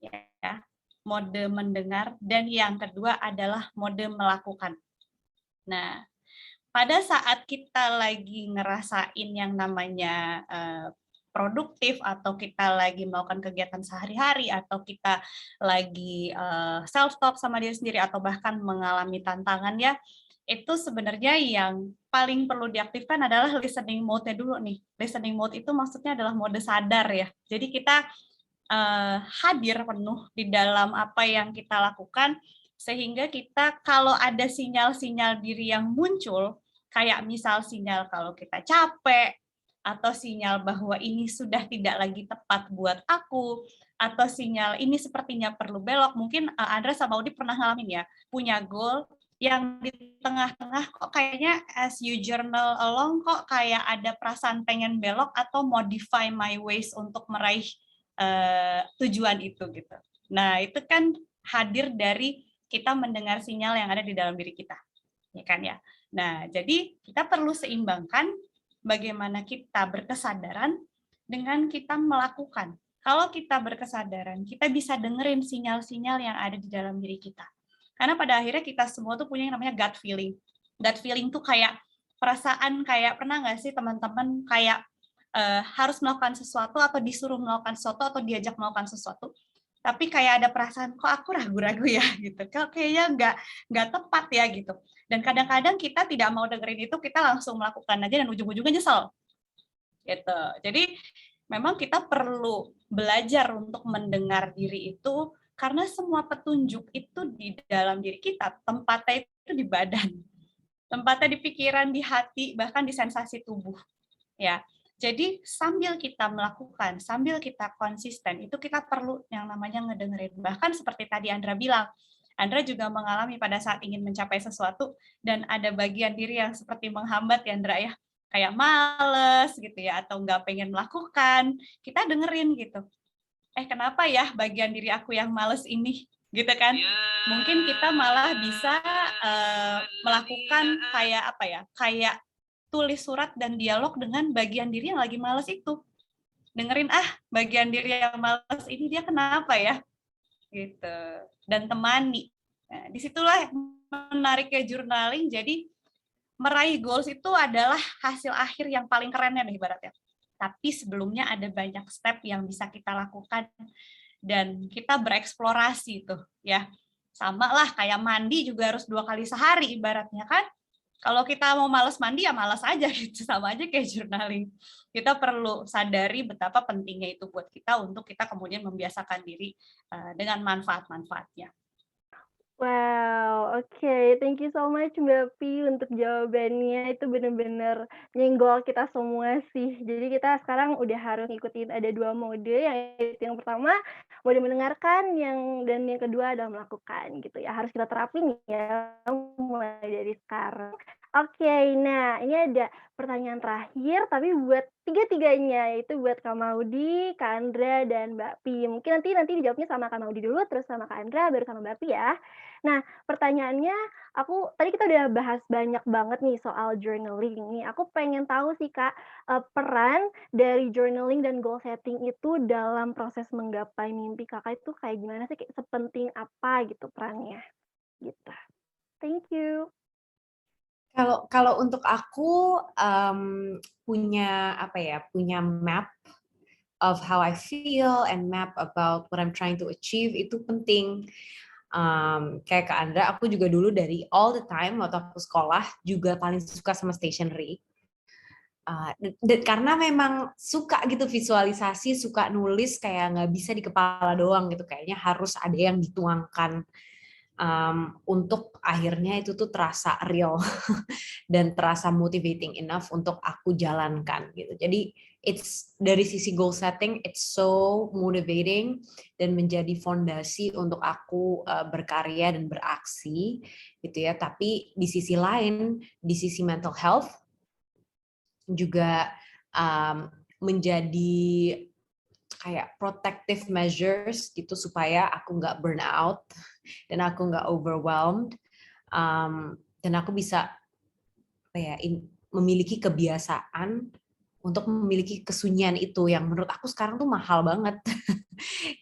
ya, mode mendengar, dan yang kedua adalah mode melakukan. Nah, pada saat kita lagi ngerasain yang namanya produktif atau kita lagi melakukan kegiatan sehari-hari atau kita lagi self talk sama diri sendiri atau bahkan mengalami tantangan ya, itu sebenarnya yang paling perlu diaktifkan adalah listening mode-nya dulu nih. Listening mode itu maksudnya adalah mode sadar ya. Jadi kita hadir penuh di dalam apa yang kita lakukan, sehingga kita kalau ada sinyal-sinyal diri yang muncul, kayak misal sinyal kalau kita capek, atau sinyal bahwa ini sudah tidak lagi tepat buat aku, atau sinyal ini sepertinya perlu belok. Mungkin Andra sama Udi pernah ngalamin ya, punya goal yang di tengah-tengah kok kayaknya as you journal along kok kayak ada perasaan pengen belok atau modify my ways untuk meraih tujuan itu gitu. Nah, itu kan hadir dari kita mendengar sinyal yang ada di dalam diri kita. Ya kan ya. Nah, jadi kita perlu seimbangkan bagaimana kita berkesadaran dengan kita melakukan. Kalau kita berkesadaran, kita bisa dengerin sinyal-sinyal yang ada di dalam diri kita. Karena pada akhirnya kita semua tuh punya yang namanya gut feeling. Gut feeling tuh kayak perasaan kayak pernah nggak sih teman-teman kayak harus melakukan sesuatu atau disuruh melakukan sesuatu atau diajak melakukan sesuatu, tapi kayak ada perasaan kok aku ragu-ragu ya gitu, kok kayaknya nggak tepat ya gitu. Dan kadang-kadang kita tidak mau dengerin itu, kita langsung melakukan aja dan ujung-ujungnya nyesel gitu. Jadi memang kita perlu belajar untuk mendengar diri itu, karena semua petunjuk itu di dalam diri kita, tempatnya itu di badan, tempatnya di pikiran, di hati, bahkan di sensasi tubuh ya. Jadi sambil kita melakukan, sambil kita konsisten, itu kita perlu yang namanya ngedengerin. Bahkan seperti tadi Andra bilang, Andra juga mengalami pada saat ingin mencapai sesuatu, dan ada bagian diri yang seperti menghambat ya Andra ya, kayak males gitu ya, atau nggak pengen melakukan, kita dengerin gitu. kenapa ya bagian diri aku yang males ini, gitu kan? Mungkin kita malah bisa melakukan kayak apa ya? Kayak tulis surat dan dialog dengan bagian diri yang lagi males itu. Dengerin bagian diri yang males ini dia kenapa ya? Gitu. Dan temani. Nah, disitulah menariknya journaling. Jadi meraih goals itu adalah hasil akhir yang paling kerennya nih ibaratnya. Tapi sebelumnya ada banyak step yang bisa kita lakukan dan kita bereksplorasi tuh ya. Sama lah kayak mandi juga harus 2 kali sehari ibaratnya kan. Kalau kita mau malas mandi ya malas aja gitu, sama aja kayak journaling. Kita perlu sadari betapa pentingnya itu buat kita untuk kita kemudian membiasakan diri dengan manfaat-manfaatnya. Wow, oke. Thank you so much Mbak Pi untuk jawabannya. Itu benar-benar nyenggol kita semua sih. Jadi kita sekarang udah harus ngikutin ada 2 mode, yaitu yang pertama mode mendengarkan, dan yang kedua adalah melakukan gitu ya. Harus kita terapin ya mulai dari sekarang. Oke, nah ini ada pertanyaan terakhir tapi buat tiga-tiganya, yaitu buat Kak Maudi, Kak Andra, dan Mbak Pi. Mungkin nanti dijawabnya sama Kak Maudi dulu, terus sama Kak Andra, baru sama Mbak Pi ya. Nah, pertanyaannya tadi kita udah bahas banyak banget nih soal journaling nih. Aku pengen tahu sih Kak, peran dari journaling dan goal setting itu dalam proses menggapai mimpi Kakak itu kayak gimana sih? Kayak sepenting apa gitu perannya? Gitu. Thank you. Kalau untuk aku punya map of how I feel and map about what I'm trying to achieve itu penting. Kayak Kak Andra, aku juga dulu dari all the time waktu aku sekolah juga paling suka sama stationery. Dan karena memang suka gitu visualisasi, suka nulis kayak nggak bisa di kepala doang gitu, kayaknya harus ada yang dituangkan untuk akhirnya itu tuh terasa real dan terasa motivating enough untuk aku jalankan gitu. Jadi dari sisi goal setting it's so motivating dan menjadi fondasi untuk aku berkarya dan beraksi gitu ya. Tapi di sisi lain, di sisi mental health juga menjadi kayak protective measures gitu supaya aku nggak burn out dan aku nggak overwhelmed, dan aku bisa memiliki kebiasaan untuk memiliki kesunyian itu yang menurut aku sekarang tuh mahal banget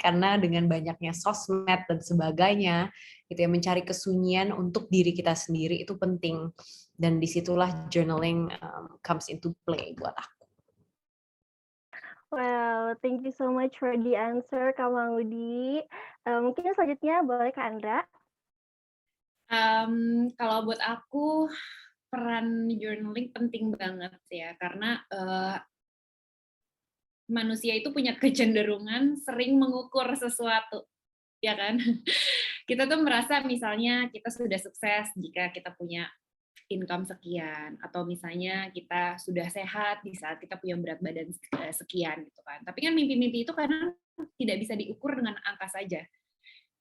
karena dengan banyaknya sosmed dan sebagainya gitu ya, mencari kesunyian untuk diri kita sendiri itu penting, dan disitulah journaling comes into play buat aku. Well, thank you so much for the answer, Kak Maudi. Mungkin selanjutnya boleh Kak Andra. Kalau buat aku peran journaling penting banget ya, karena manusia itu punya kecenderungan sering mengukur sesuatu, ya kan? Kita tuh merasa misalnya kita sudah sukses jika kita punya income sekian, atau misalnya kita sudah sehat di saat kita punya berat badan sekian gitu kan. Tapi kan mimpi-mimpi itu kadang tidak bisa diukur dengan angka saja.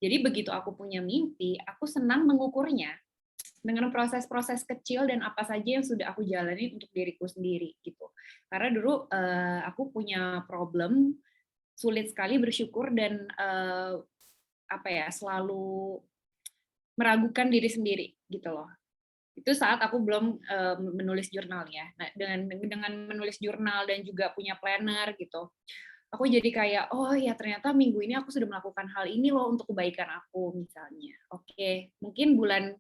Jadi begitu aku punya mimpi, aku senang mengukurnya dengan proses-proses kecil dan apa saja yang sudah aku jalani untuk diriku sendiri gitu. Karena dulu aku punya problem, sulit sekali bersyukur dan selalu meragukan diri sendiri gitu loh. Itu saat aku belum menulis jurnal ya. Nah, dengan menulis jurnal dan juga punya planner gitu, aku jadi kayak, oh ya ternyata minggu ini aku sudah melakukan hal ini loh untuk kebaikan aku misalnya. Oke, mungkin bulan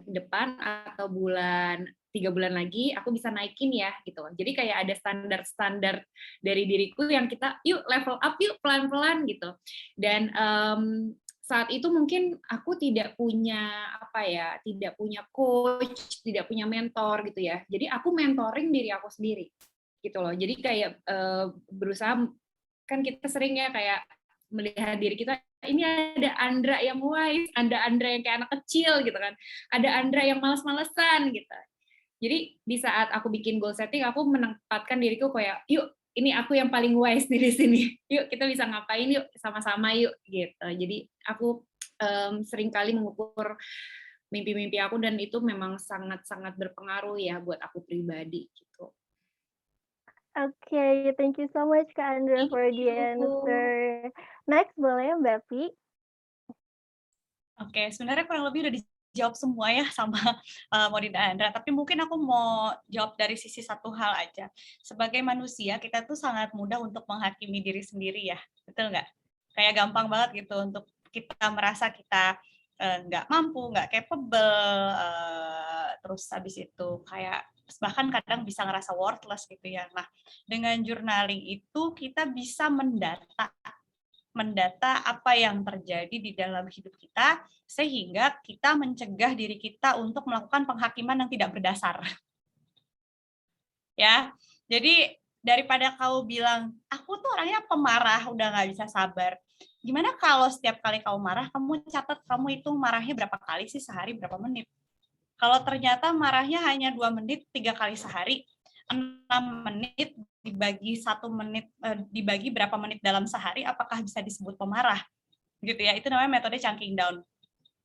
depan atau 3 bulan lagi aku bisa naikin ya gitu loh. Jadi kayak ada standar-standar dari diriku yang kita yuk level up yuk pelan-pelan gitu. Dan saat itu mungkin aku tidak punya coach, tidak punya mentor gitu ya. Jadi aku mentoring diri aku sendiri gitu loh. Jadi kayak berusaha, kan kita sering ya kayak melihat diri kita, ini ada Andra yang wise, ada Andra yang kayak anak kecil gitu kan, ada Andra yang malas-malesan gitu. Jadi di saat aku bikin goal setting, aku menempatkan diriku kayak, yuk ini aku yang paling wise nih di sini. Yuk kita bisa ngapain yuk sama-sama yuk gitu. Jadi aku sering kali mengukur mimpi-mimpi aku dan itu memang sangat-sangat berpengaruh ya buat aku pribadi gitu. Oke, thank you so much Kak Andra Thank for the you. answer. Next boleh Mbak Pi? Oke, sebenarnya kurang lebih udah dijawab semua ya sama Modi dan Andra, tapi mungkin aku mau jawab dari sisi satu hal aja. Sebagai manusia, kita tuh sangat mudah untuk menghakimi diri sendiri ya, betul nggak? Kayak gampang banget gitu untuk kita merasa kita nggak mampu, nggak capable, terus habis itu kayak bahkan kadang bisa ngerasa worthless gitu ya. Nah, dengan journaling itu kita bisa mendata apa yang terjadi di dalam hidup kita sehingga kita mencegah diri kita untuk melakukan penghakiman yang tidak berdasar. Ya, jadi daripada kau bilang aku tuh orangnya pemarah, udah nggak bisa sabar. Gimana kalau setiap kali kau marah, kamu catat kamu itu marahnya berapa kali sih sehari, berapa menit? Kalau ternyata marahnya hanya 2 menit 3 kali sehari, 6 menit dibagi 1 menit, dibagi berapa menit dalam sehari, apakah bisa disebut pemarah? Gitu ya, itu namanya metode chunking down.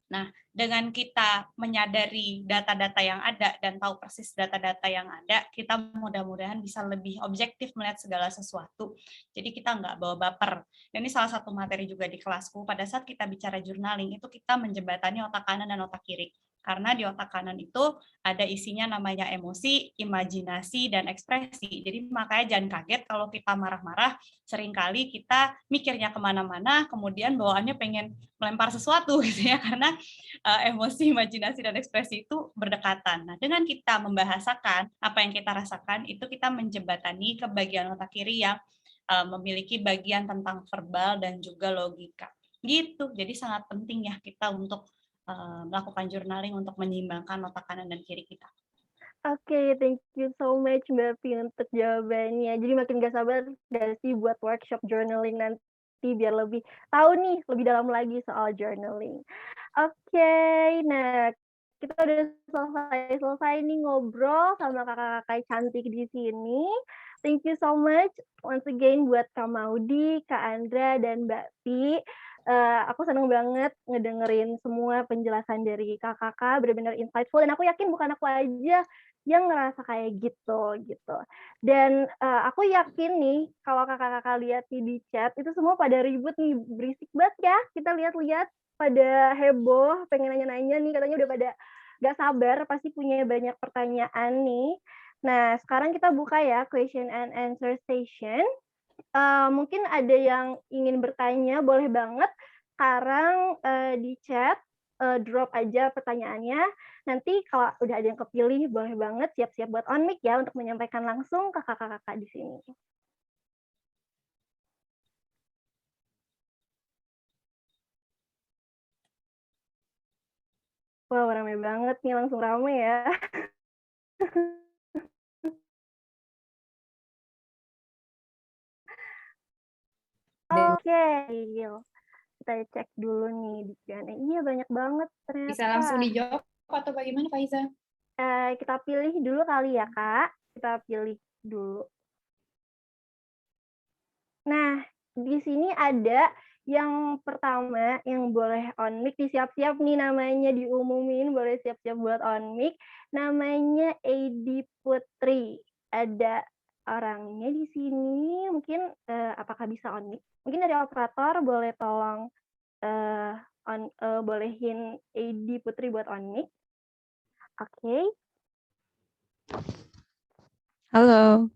Nah, dengan kita menyadari data-data yang ada dan tahu persis data-data yang ada, kita mudah-mudahan bisa lebih objektif melihat segala sesuatu. Jadi kita nggak bawa baper. Dan ini salah satu materi juga di kelasku, pada saat kita bicara journaling, itu kita menjembatani otak kanan dan otak kiri. Karena di otak kanan itu ada isinya namanya emosi, imajinasi, dan ekspresi. Jadi makanya jangan kaget kalau kita marah-marah, seringkali kita mikirnya kemana-mana, kemudian bawaannya pengen melempar sesuatu gitu ya, karena emosi, imajinasi, dan ekspresi itu berdekatan. Nah, dengan kita membahasakan apa yang kita rasakan, itu kita menjembatani ke bagian otak kiri yang memiliki bagian tentang verbal dan juga logika. Gitu, jadi sangat penting ya kita untuk melakukan journaling untuk menyeimbangkan otak kanan dan kiri kita. Oke, thank you so much Mbak Pi untuk jawabannya. Jadi makin gak sabar gak sih buat workshop journaling nanti biar lebih tahu nih lebih dalam lagi soal journaling. Oke, nah kita udah selesai nih ngobrol sama kakak-kakak cantik di sini. Thank you so much once again buat Kak Maudi, Kak Andra, dan Mbak Pi. Aku seneng banget ngedengerin semua penjelasan dari kakak-kakak, benar-benar insightful, dan aku yakin bukan aku aja yang ngerasa kayak gitu. Dan aku yakin nih kalau kakak-kakak lihat di chat itu semua pada ribut nih, berisik banget ya. Kita lihat-lihat pada heboh, pengen nanya-nanya nih, katanya udah pada gak sabar, pasti punya banyak pertanyaan nih. Nah, sekarang kita buka ya question and answer session. Mungkin ada yang ingin bertanya, boleh banget sekarang di chat, drop aja pertanyaannya. Nanti kalau udah ada yang kepilih, boleh banget siap-siap buat on mic ya untuk menyampaikan langsung ke kakak-kakak di sini. Wah, rame banget nih, langsung rame ya. Oke, kita cek dulu nih di Q&A. Iya, banyak banget ternyata. Bisa langsung dijawab atau bagaimana, Faiza? Kita pilih dulu kali ya, Kak. Kita pilih dulu. Nah, di sini ada yang pertama yang boleh on mic, disiap-siap nih namanya diumumin, boleh siap-siap buat on mic. Namanya Edi Putri. Ada orangnya di sini, mungkin apakah bisa on mic? Mungkin dari operator boleh tolong bolehin Edi Putri buat on mic. Oke. Halo.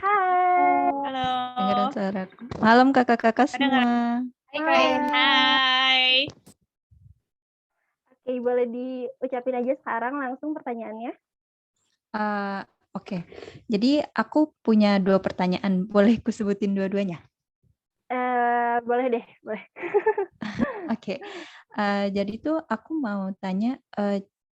Hai. Halo. Dengeran suaraku. Malam kakak-kakak semua. Hai Kak. Hai. Oke, boleh diucapin aja sekarang langsung pertanyaannya. Oke. Jadi aku punya 2 pertanyaan. Boleh ku sebutin dua-duanya? Boleh deh, boleh. Oke. Jadi tuh aku mau tanya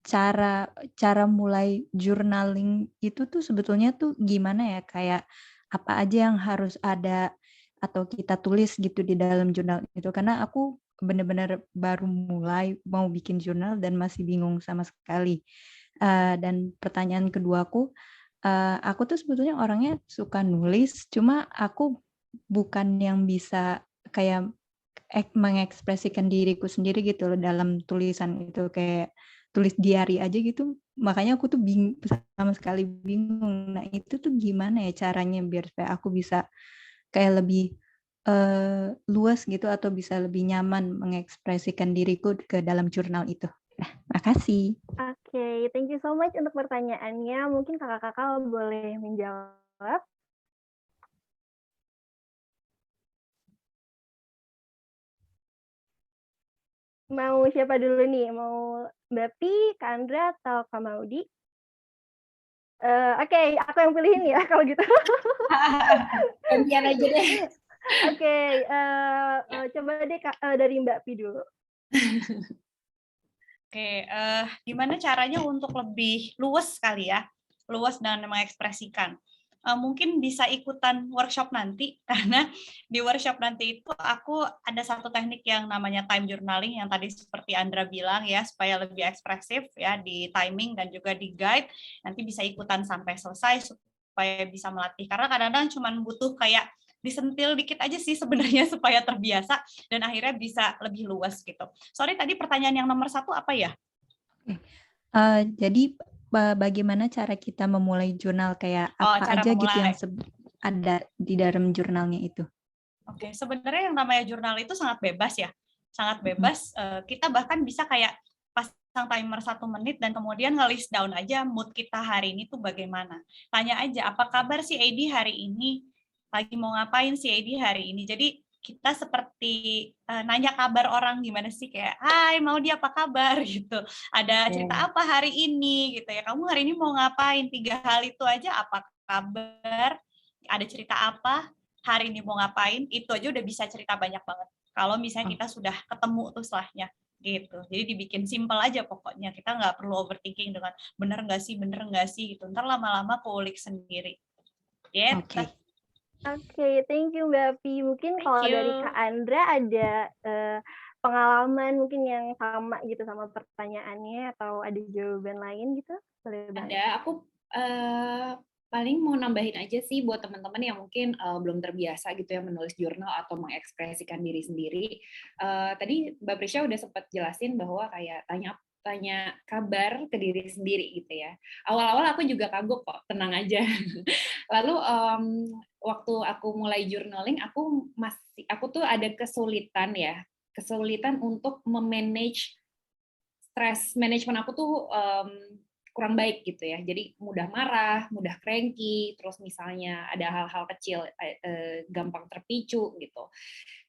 cara mulai journaling itu tuh sebetulnya tuh gimana ya? Kayak apa aja yang harus ada atau kita tulis gitu di dalam jurnal itu? Karena aku benar-benar baru mulai mau bikin jurnal dan masih bingung sama sekali. Dan pertanyaan kedua aku tuh sebetulnya orangnya suka nulis, cuma aku bukan yang bisa kayak mengekspresikan diriku sendiri gitu loh dalam tulisan itu, kayak tulis diary aja gitu. Makanya aku tuh sama sekali bingung. Nah, itu tuh gimana ya caranya biar supaya aku bisa kayak lebih luas gitu atau bisa lebih nyaman mengekspresikan diriku ke dalam jurnal itu. Nah, makasih. Oke, thank you so much untuk pertanyaannya. Mungkin kakak-kakak boleh menjawab. Mau siapa dulu nih? Mau Mbak Pi, Kak Andra, atau Kak Maudi? Oke, aku yang pilihin ya kalau gitu. Gantian aja deh. Oke, coba deh dari Mbak Pi dulu. Oke, gimana caranya untuk lebih luas kali ya, luas dan mengekspresikan. Mungkin bisa ikutan workshop nanti, karena di workshop nanti itu aku ada satu teknik yang namanya time journaling yang tadi seperti Andra bilang ya, supaya lebih ekspresif ya di timing dan juga di guide. Nanti bisa ikutan sampai selesai supaya bisa melatih. Karena kadang-kadang cuma butuh kayak disentil dikit aja sih sebenarnya supaya terbiasa dan akhirnya bisa lebih luas gitu. Sorry tadi pertanyaan yang nomor 1 apa ya? Jadi bagaimana cara kita memulai jurnal kayak apa Cara aja gitu yang memulai. ada di dalam jurnalnya itu? Oke, sebenarnya yang namanya jurnal itu sangat bebas ya, sangat bebas. Kita bahkan bisa kayak pasang timer 1 menit dan kemudian nge-list down aja mood kita hari ini tuh bagaimana. Tanya aja, apa kabar si Edi hari ini? Lagi mau ngapain si Edi hari ini? Jadi kita seperti nanya kabar orang gimana sih, kayak hai mau dia apa kabar gitu, ada cerita apa hari ini gitu ya, kamu hari ini mau ngapain, 3 hal itu aja, apa kabar, ada cerita apa, hari ini mau ngapain, itu aja udah bisa cerita banyak banget kalau misalnya kita sudah ketemu tuh setelahnya gitu. Jadi dibikin simple aja pokoknya, kita nggak perlu overthinking dengan bener nggak sih gitu, ntar lama-lama kulik sendiri gitu. Oke, thank you Mbak Pi. Mungkin kalau dari Kak Andra ada pengalaman mungkin yang sama gitu sama pertanyaannya atau ada jawaban lain gitu? Boleh banget. Ada, aku paling mau nambahin aja sih buat teman-teman yang mungkin belum terbiasa gitu ya menulis jurnal atau mengekspresikan diri sendiri. Tadi Mbak Prisya udah sempat jelasin bahwa kayak tanya kabar ke diri sendiri gitu ya. Awal-awal aku juga kagok kok, tenang aja. Lalu waktu aku mulai journaling, aku tuh ada kesulitan untuk memanage stress. Manajemen aku tuh kurang baik gitu ya. Jadi mudah marah, mudah cranky, terus misalnya ada hal-hal kecil gampang terpicu gitu.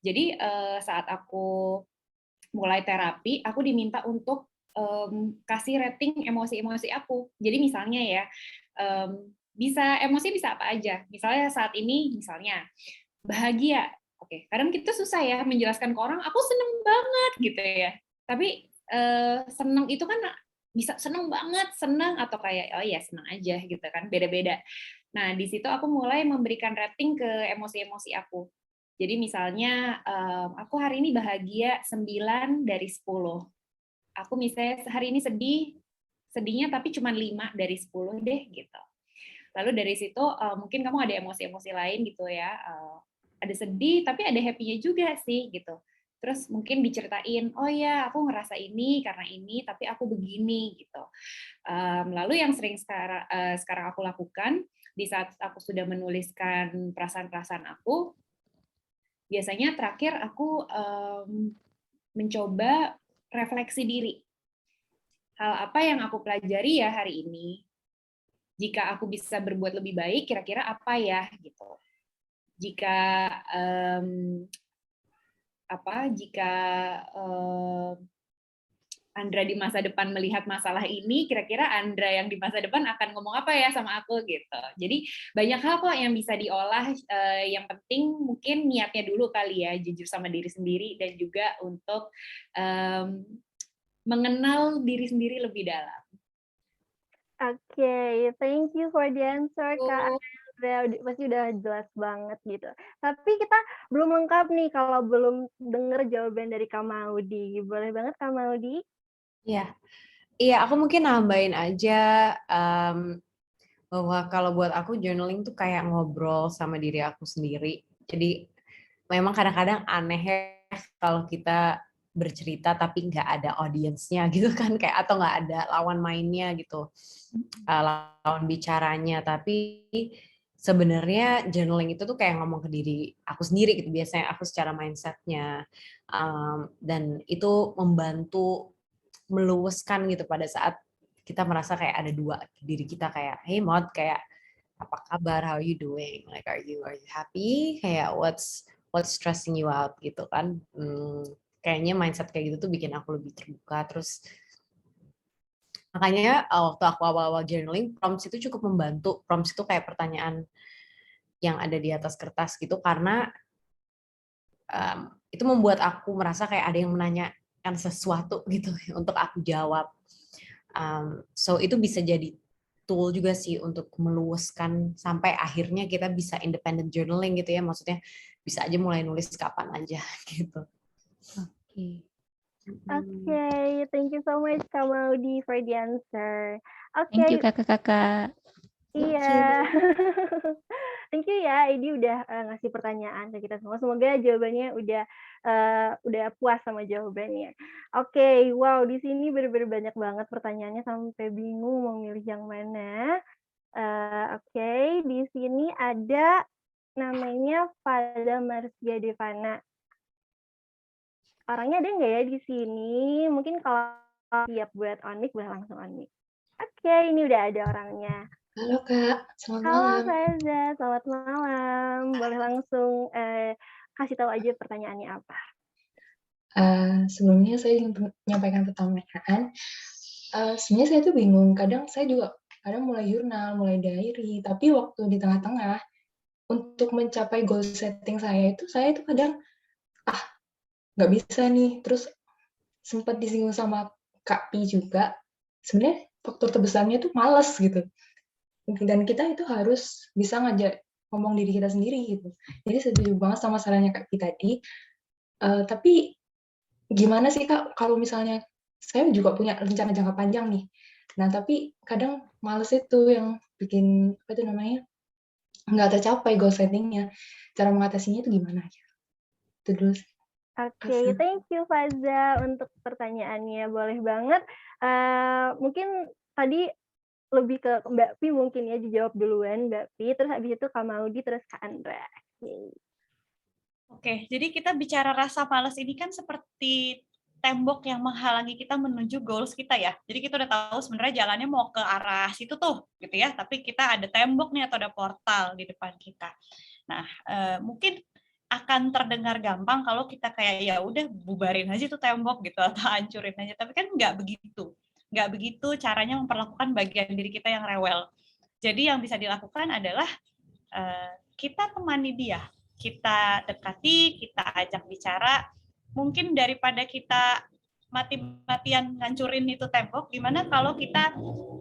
Jadi saat aku mulai terapi, aku diminta untuk kasih rating emosi-emosi aku. Jadi misalnya ya, emosi bisa apa aja. Misalnya saat ini, misalnya bahagia. Oke, kadang kita susah ya menjelaskan ke orang, aku seneng banget gitu ya. Tapi seneng itu kan bisa seneng banget, seneng atau kayak oh ya seneng aja gitu kan, beda-beda. Nah di situ aku mulai memberikan rating ke emosi-emosi aku. Jadi misalnya aku hari ini bahagia 9 dari 10. Aku misalnya hari ini sedihnya tapi cuma 5 dari 10 deh gitu. Lalu dari situ mungkin kamu ada emosi-emosi lain gitu ya. Ada sedih tapi ada happy-nya juga sih gitu. Terus mungkin diceritain, oh ya aku ngerasa ini karena ini tapi aku begini gitu. Lalu yang sering sekarang aku lakukan di saat aku sudah menuliskan perasaan-perasaan aku, biasanya terakhir aku mencoba refleksi diri. Hal apa yang aku pelajari ya hari ini? Jika aku bisa berbuat lebih baik, kira-kira apa ya gitu. Jika Andra di masa depan melihat masalah ini, kira-kira Andra yang di masa depan akan ngomong apa ya sama aku gitu. Jadi banyak hal kok yang bisa diolah, yang penting mungkin niatnya dulu kali ya, jujur sama diri sendiri dan juga untuk mengenal diri sendiri lebih dalam. Oke, thank you for the answer Kak Andra, pasti udah jelas banget gitu. Tapi kita belum lengkap nih kalau belum denger jawaban dari Kak Maudi. Boleh banget Kak Maudi? Iya, aku mungkin nambahin aja bahwa kalau buat aku journaling tuh kayak ngobrol sama diri aku sendiri. Jadi memang kadang-kadang aneh ya kalau kita bercerita tapi nggak ada audiensnya gitu kan, kayak atau nggak ada lawan mainnya gitu, lawan bicaranya. Tapi sebenarnya journaling itu tuh kayak ngomong ke diri aku sendiri gitu biasanya aku secara mindsetnya, dan itu membantu meluaskan gitu pada saat kita merasa kayak ada dua diri kita, kayak hey Mod, kayak apa kabar, how you doing, like are you happy, kayak what's stressing you out gitu kan. Kayaknya mindset kayak gitu tuh bikin aku lebih terbuka. Terus makanya waktu aku awal-awal journaling, prompts itu cukup membantu. Prompts itu kayak pertanyaan yang ada di atas kertas gitu, karena itu membuat aku merasa kayak ada yang menanyakan sesuatu gitu untuk aku jawab. So itu bisa jadi tool juga sih untuk meluaskan sampai akhirnya kita bisa independent journaling gitu ya, maksudnya bisa aja mulai nulis kapan aja gitu. Oke. Okay, thank you so much Kak Maudi for the answer. Thank you Okay, kakak-kakak. iya. Thank you ya, Edi udah ngasih pertanyaan ke kita semua. Semoga jawabannya udah puas sama jawabannya. Oke, wow, di sini bener-bener banyak banget pertanyaannya sampai bingung mau milih yang mana. Oke, di sini ada namanya Fada Marsia Devana. Orangnya ada nggak ya di sini? Mungkin kalau siap buat on mic, boleh langsung on mic. Oke, ini udah ada orangnya. Halo Kak, selamat Halo malam. Faza, selamat malam. Boleh langsung kasih tahu aja pertanyaannya apa. Sebelumnya saya ingin menyampaikan pertanyaan. Sebenarnya saya tuh bingung, kadang saya juga mulai jurnal, mulai diary, tapi waktu di tengah-tengah, untuk mencapai goal setting saya itu kadang, nggak bisa nih. Terus sempat disinggung sama Kak Pi juga, sebenarnya faktor terbesarnya tuh malas gitu. Dan kita itu harus bisa ngajak ngomong diri kita sendiri gitu. Jadi setuju banget sama sarannya Kak Pi tadi. Tapi gimana sih Kak, kalau misalnya saya juga punya rencana jangka panjang nih. Nah, tapi kadang males itu yang bikin, apa itu namanya, nggak tercapai goal setting-nya. Cara mengatasinya itu gimana ya? Itu dulu sih. Oke, thank you Faza untuk pertanyaannya. Boleh banget. Mungkin tadi lebih ke Mbak Pi mungkin ya, dijawab duluan Mbak Pi, terus habis itu Kak Maudi, terus Kak Andra. Oke, jadi kita bicara rasa malas ini kan seperti tembok yang menghalangi kita menuju goals kita ya. Jadi kita udah tahu sebenarnya jalannya mau ke arah situ tuh, gitu ya. Tapi kita ada tembok nih atau ada portal di depan kita. Nah, mungkin akan terdengar gampang kalau kita kayak ya udah bubarin aja tuh tembok gitu atau hancurin aja. Tapi kan nggak begitu. Nggak begitu caranya memperlakukan bagian diri kita yang rewel. Jadi yang bisa dilakukan adalah kita temani dia. Kita dekati, kita ajak bicara, mungkin daripada kita mati-matian ngancurin itu tembok, gimana kalau kita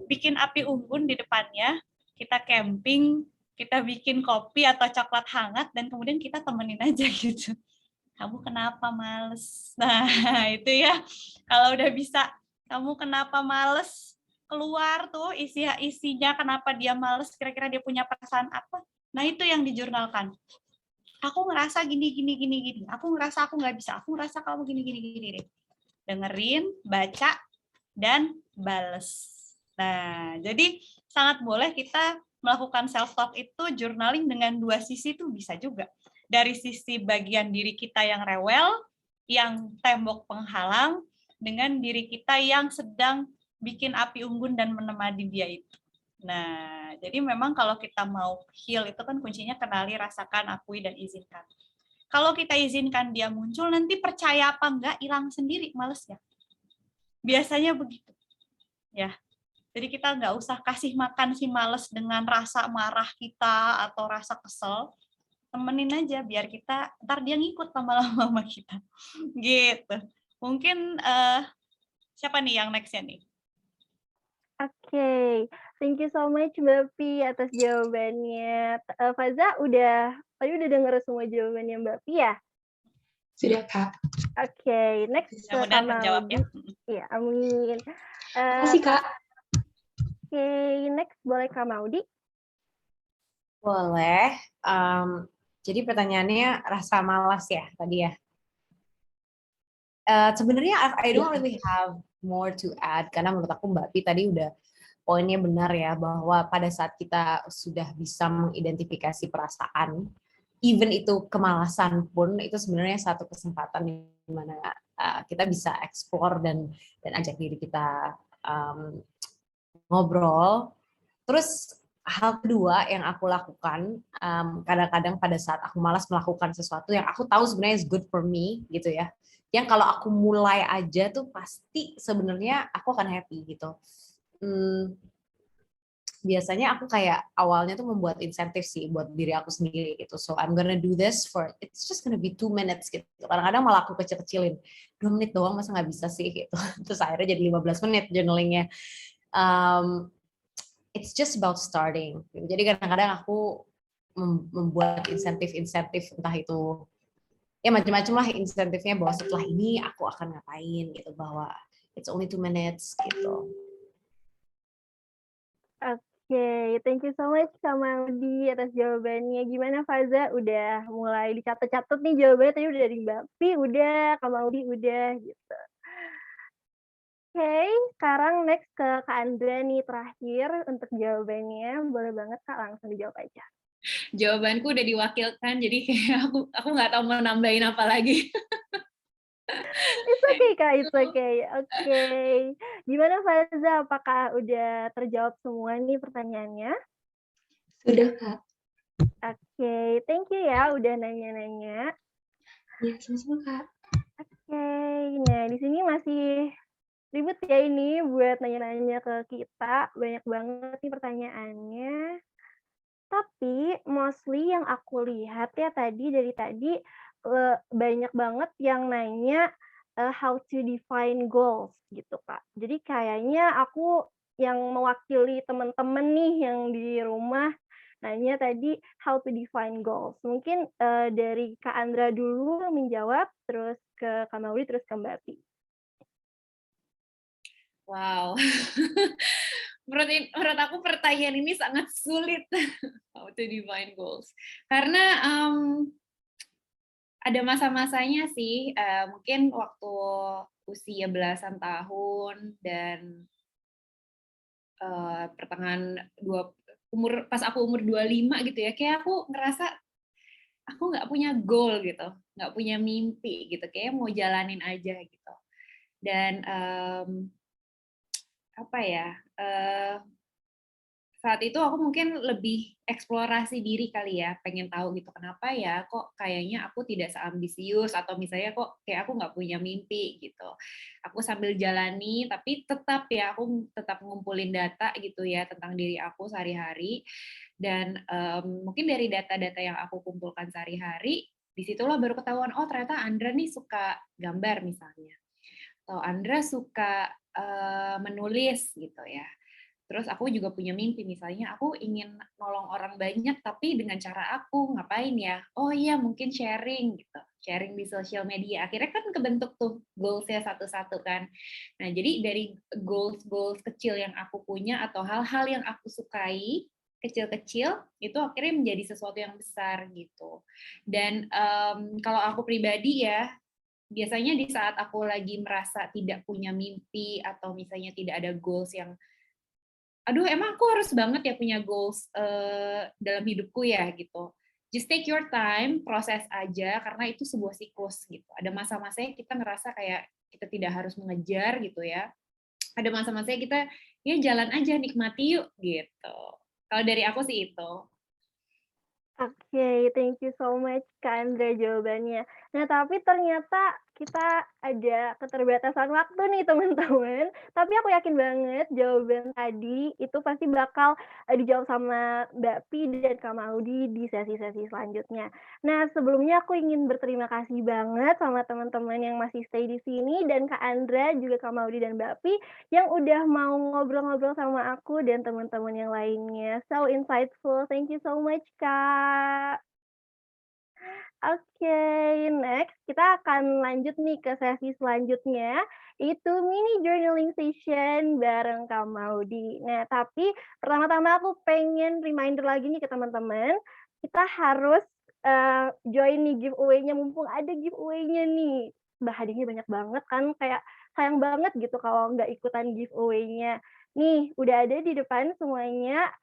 bikin api unggun di depannya, kita camping, kita bikin kopi atau coklat hangat, dan kemudian kita temenin aja gitu. Kamu kenapa males? Nah, itu ya, kalau udah bisa, kamu kenapa males? Keluar tuh isinya kenapa dia males, kira-kira dia punya perasaan apa. Nah, itu yang dijurnalkan. Aku ngerasa gini. Aku ngerasa aku nggak bisa. Aku ngerasa kamu gini. Dengerin, baca, dan bales. Nah, jadi sangat boleh kita melakukan self-talk itu journaling dengan dua sisi tuh bisa juga. Dari sisi bagian diri kita yang rewel, yang tembok penghalang, dengan diri kita yang sedang bikin api unggun dan menemani dia itu. Nah, jadi memang kalau kita mau heal itu kan kuncinya kenali, rasakan, akui, dan izinkan. Kalau kita izinkan dia muncul, nanti percaya apa enggak, hilang sendiri malesnya. Biasanya begitu. Ya. Jadi kita nggak usah kasih makan si males dengan rasa marah kita atau rasa kesel. Temenin aja biar kita, ntar dia ngikut lama-lama sama kita. Gitu. Mungkin siapa nih yang next-nya nih? Oke, thank you so much Mbak Pi atas jawabannya. Faza tadi udah denger semua jawabannya Mbak Pi ya? Sudah Kak. Oke, next ke Mudah-mudahan Kak menjawab ya. Maudi. Iya, amin. Makasih Kak. Oke, next boleh Kak Maudi. Boleh. Jadi pertanyaannya rasa malas ya tadi ya. Sebenarnya I don't Ya, really have more to add karena menurut aku Mbak Pi tadi udah poinnya benar ya bahwa pada saat kita sudah bisa mengidentifikasi perasaan, even itu kemalasan pun itu sebenarnya satu kesempatan di mana kita bisa explore dan ajak diri kita ngobrol. Terus hal kedua yang aku lakukan kadang-kadang pada saat aku malas melakukan sesuatu yang aku tahu sebenarnya is good for me gitu ya. Yang kalau aku mulai aja tuh pasti sebenarnya aku akan happy gitu. Biasanya aku kayak awalnya tuh membuat insentif sih buat diri aku sendiri gitu. So I'm gonna do this for it's just gonna be 2 minutes gitu. Kadang-kadang malah aku kecil-kecilin. 2 menit doang masa nggak bisa sih gitu. Terus akhirnya jadi 15 menit journalingnya. It's just about starting. Jadi kadang-kadang aku membuat insentif-insentif entah itu ya macam-macam lah insentifnya bahwa setelah ini aku akan ngapain gitu bahwa it's only 2 minutes gitu. Oke, thank you so much Kak Maudi atas jawabannya. Gimana Faza? Udah mulai dicatat-catat nih jawabannya, tadi udah dari Mbak Pi, udah, Kak Maudi udah, gitu. Oke, sekarang next ke Kak Andra nih terakhir untuk jawabannya. Boleh banget Kak, langsung dijawab aja. Jawabanku udah diwakilkan, jadi kayak aku nggak tahu mau nambahin apa lagi. It's okay Kak, it's okay. Oke. Gimana Faza? Apakah udah terjawab semua nih pertanyaannya? sudah Kak. Oke, thank you ya udah nanya-nanya. Ya, sama-sama Kak. Oke, nah di sini masih ribet ya ini buat nanya-nanya ke kita. Banyak banget nih pertanyaannya. Tapi mostly yang aku lihat ya dari tadi banyak banget yang nanya how to define goals gitu Kak. Jadi kayaknya aku yang mewakili teman-teman nih yang di rumah nanya tadi how to define goals. Mungkin dari Kak Andra dulu menjawab, terus ke Kak Mauli, terus ke Mbak Pi. Wow. Menurut aku pertanyaan ini sangat sulit. How to define goals. Karena ada masa-masanya sih, mungkin waktu usia belasan tahun dan pertengahan pas aku umur 25 gitu ya, kayak aku ngerasa aku nggak punya goal gitu, nggak punya mimpi gitu, kayak mau jalanin aja gitu. Dan apa ya, saat itu aku mungkin lebih eksplorasi diri kali ya, pengen tahu gitu kenapa ya kok kayaknya aku tidak seambisius atau misalnya kok kayak aku nggak punya mimpi gitu. Aku sambil jalani tapi tetap ya aku tetap ngumpulin data gitu ya tentang diri aku sehari-hari dan mungkin dari data-data yang aku kumpulkan sehari-hari disitulah baru ketahuan oh ternyata Andra nih suka gambar misalnya atau Andra suka menulis gitu ya. Terus aku juga punya mimpi, misalnya aku ingin nolong orang banyak, tapi dengan cara aku ngapain ya? Oh iya, mungkin sharing gitu, sharing di sosial media. Akhirnya kan kebentuk tuh goals-nya satu-satu kan. Nah, jadi dari goals-goals kecil yang aku punya atau hal-hal yang aku sukai, kecil-kecil, itu akhirnya menjadi sesuatu yang besar gitu. Dan kalau aku pribadi ya, biasanya di saat aku lagi merasa tidak punya mimpi atau misalnya tidak ada goals yang aduh emang aku harus banget ya punya goals dalam hidupku ya gitu. Just take your time, proses aja karena itu sebuah siklus gitu. Ada masa-masanya kita ngerasa kayak kita tidak harus mengejar gitu ya. Ada masa-masanya kita ya jalan aja nikmati yuk gitu. Kalau dari aku sih itu. Oke, thank you so much Kak Andra jawabannya. Nah, tapi ternyata kita ada keterbatasan waktu nih teman-teman. Tapi aku yakin banget jawaban tadi itu pasti bakal dijawab sama Mbak Pi dan Kak Maudi di sesi-sesi selanjutnya. Nah, sebelumnya aku ingin berterima kasih banget sama teman-teman yang masih stay di sini dan Kak Andra, juga Kak Maudi dan Mbak Pi yang udah mau ngobrol-ngobrol sama aku dan teman-teman yang lainnya. So insightful. Thank you so much, Kak. Oke, next kita akan lanjut nih ke sesi selanjutnya, yaitu mini journaling session bareng Kak Maudi. Nah, tapi pertama-tama aku pengen reminder lagi nih ke teman-teman, kita harus join nih giveaway-nya, mumpung ada giveaway-nya nih. hadiahnya banyak banget kan, kayak sayang banget gitu kalau nggak ikutan giveaway-nya. Nih, udah ada di depan semuanya,